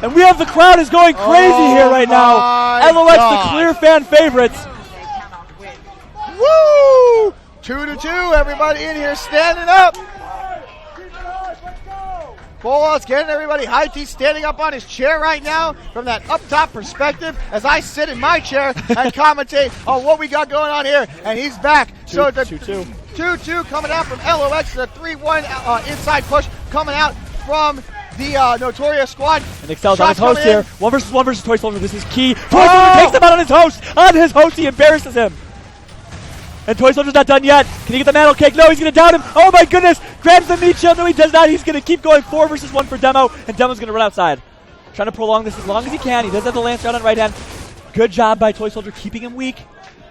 And we have the crowd is going crazy here right now. LoX, the clear fan favorites. Woo! 2-2, everybody in here standing up. Fallout's getting everybody hyped. He's standing up on his chair right now from that up top perspective as I sit in my chair and commentate on what we got going on here. And he's back. So the 2-2 coming out from LoX. The 3-1 inside push coming out from the Notorious squad. And Excel's on his host here. 1 versus Toy Soldier. This is key. Toy Soldier takes him out on his host. On his host, he embarrasses him. And Toy Soldier's not done yet. Can he get the mantle kick? No, he's going to down him. Oh my goodness. Grabs the meat shield. No, he does not. He's going to keep going 4 versus 1 for Demo. And Demo's going to run outside. Trying to prolong this as long as he can. He does have the Lancer out on right hand. Good job by Toy Soldier keeping him weak.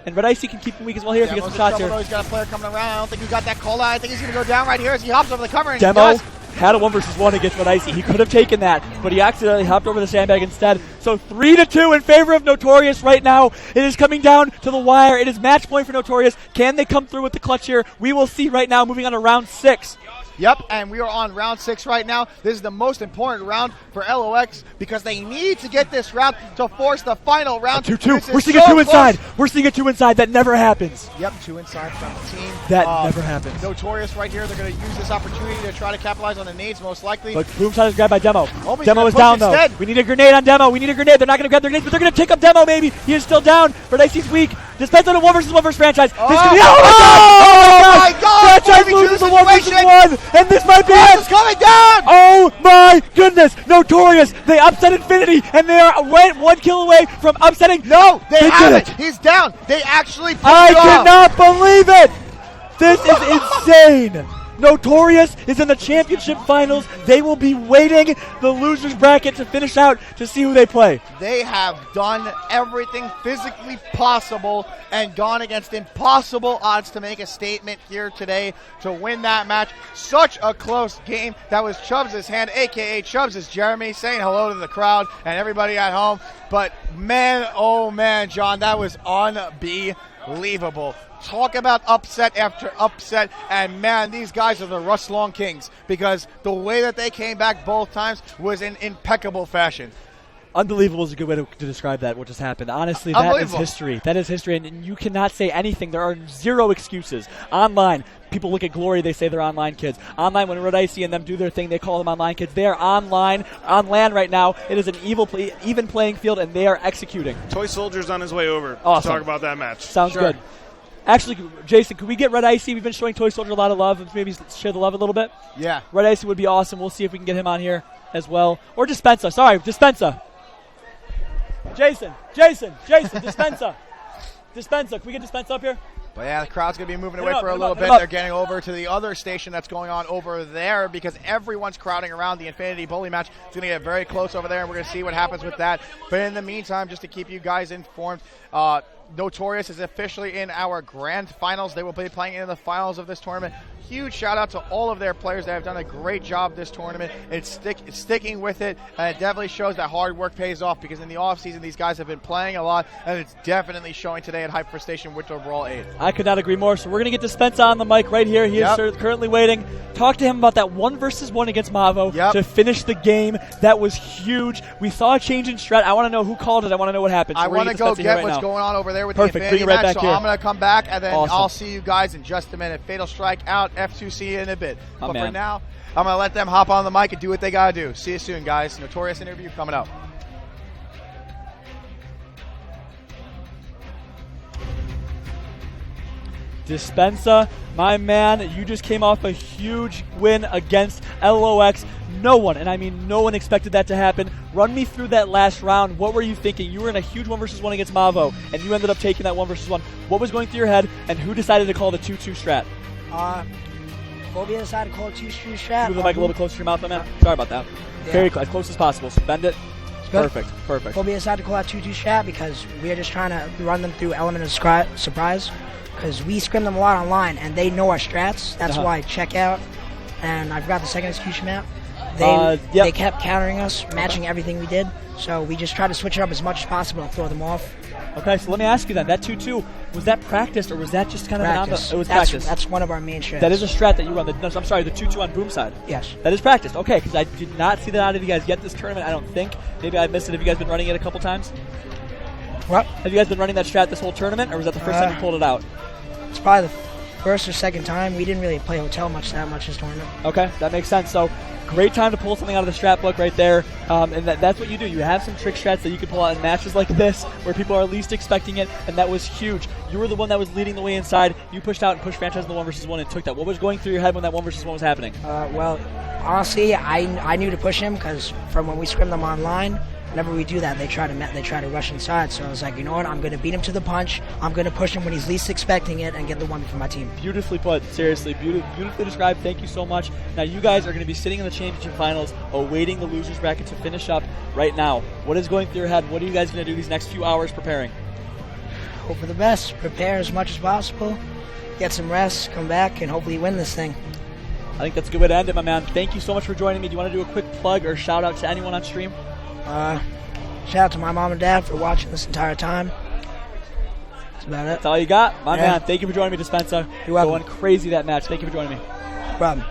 And Red Icy can keep him weak as well here if he gets some shots here. He's got a player coming around. I don't think he got that call out. I think he's going to go down right here as he hops over the cover. And Demo had a 1 versus 1 against Red Icy. He could have taken that, but he accidentally hopped over the sandbag instead. So 3-2 in favor of Notorious right now. It is coming down to the wire. It is match point for Notorious. Can they come through with the clutch here? We will see right now, moving on to round 6. Yep, and we are on round 6 right now. This is the most important round for LoX because they need to get this round to force the final round. 2-2. We're seeing a 2 inside. We're seeing a 2 inside. That never happens. Yep, 2 inside from the team. That never happens. Notorious right here. They're going to use this opportunity to try to capitalize on the nades most likely. But boom shot is grabbed by Demo. Demo is down though. We need a grenade on Demo. We need a grenade. They're not going to grab their grenades, but they're going to take up Demo maybe. He is still down. Red Icy's weak. Dispensa on a 1 versus 1 versus franchise. Oh my God! Franchise loses the 1 versus versus one, and this might be it. It's coming down. Oh my goodness, Notorious, they upset Infinity, and they are one kill away from upsetting. No, they haven't. did it. He's down. They actually picked I it off. cannot believe it. This is insane. Notorious is in the championship finals. They will be waiting the losers bracket to finish out to see who they play. They have done everything physically possible and gone against impossible odds to make a statement here today to win that match. Such a close game. That was Chubbs' hand, a.k.a. Chubbs is Jeremy, saying hello to the crowd and everybody at home. But man, oh man, John, that was unbelievable. Talk about upset after upset, and man, these guys are the Russ Long Kings, because the way that they came back both times was in impeccable fashion. Unbelievable is a good way to describe that, what just happened. Honestly, that is history. That is history, and you cannot say anything. There are zero excuses. Online, people look at Glory, they say they're online kids. Online, when Red Icy and them do their thing, they call them online kids. They are online, on land right now. It is an even playing field, and they are executing. Toy Soldier's on his way over Awesome. to talk about that match. Sounds good. Actually, Jason, could we get Red Icy? We've been showing Toy Soldier a lot of love. Maybe share the love a little bit. Yeah. Red Icy would be awesome. We'll see if we can get him on here as well. Or Dispensa. Sorry, Dispensa. Jason, Dispensa. Dispensa. Can we get Dispensa up here? But yeah, the crowd's going to be moving Get away up, for a get little up, bit. get up. They're getting over to the other station that's going on over there because everyone's crowding around the Infinity Bully match. It's going to get very close over there, and we're going to see what happens with that. But in the meantime, just to keep you guys informed, Notorious is officially in our grand finals. They will be playing in the finals of this tournament. Huge shout out to all of their players that have done a great job this tournament. It's sticking with it, and it definitely shows that hard work pays off, because in the offseason these guys have been playing a lot, and it's definitely showing today at Hypefestation with the Brawl 8. I could not agree more. So we're going to get Dispensa on the mic right here. He is currently waiting. Talk to him about that 1-versus-1 against Mavo to finish the game. That was huge. We saw a change in strat. I want to know who called it. I want to know what happened. So I want to go get what's going on over there with the Infinity match, so I'm going to come back, and then I'll see you guys in just a minute. Fatal Strike out, F2C in a bit. But for now, I'm going to let them hop on the mic and do what they got to do. See you soon, guys. Notorious interview coming up. Dispensa, my man, you just came off a huge win against LOX. No one, and I mean no one, expected that to happen. Run me through that last round. What were you thinking? You were in a huge 1-versus-1 against Mavo, and you ended up taking that 1-versus-1. What was going through your head, and who decided to call the 2-2 strat? Phobia decided to call 2-2 strat. Move the mic a little bit closer to your mouth, my man. Sorry about that. Yeah. Very close, as close as possible. So bend it. Perfect. Phobia decided to call out 2-2 strat because we are just trying to run them through element of surprise, because we scrim them a lot online, and they know our strats. That's why check out, and I forgot the second execution map. They kept countering us, matching everything we did. So we just tried to switch it up as much as possible and throw them off. Okay, so let me ask you then, that 2-2, was that practiced, or was that just kind of practice? It was practice. That's one of our main strats. That is a strat that you run. The 2-2 on boom side. Yes. That is practiced. Okay, because I did not see that out of you guys yet this tournament, I don't think. Maybe I missed it. Have you guys been running it a couple times? What? Have you guys been running that strat this whole tournament, or was that the first time you pulled it out? It's probably the first or second time. We didn't really play hotel that much this tournament. Okay, that makes sense. So, great time to pull something out of the strat book right there. And that's what you do. You have some trick strats that you can pull out in matches like this, where people are least expecting it, and that was huge. You were the one that was leading the way inside. You pushed out and pushed Franchise in the 1-versus-1 and took that. What was going through your head when that 1-versus-1 was happening? Well, honestly, I knew to push him, because from when we scrim them online, whenever we do that, they try to rush inside. So I was like, you know what? I'm going to beat him to the punch. I'm going to push him when he's least expecting it and get the 1 for my team. Beautifully put. Seriously, beautifully described. Thank you so much. Now, you guys are going to be sitting in the championship finals, awaiting the losers bracket to finish up right now. What is going through your head? What are you guys going to do these next few hours preparing? Hope for the best. Prepare as much as possible. Get some rest. Come back and hopefully win this thing. I think that's a good way to end it, my man. Thank you so much for joining me. Do you want to do a quick plug or shout out to anyone on stream? Shout out to my mom and dad for watching this entire time. That's about it. That's all you got? My man, thank you for joining me, Dispensa. You're welcome. Going crazy that match. Thank you for joining me. No problem.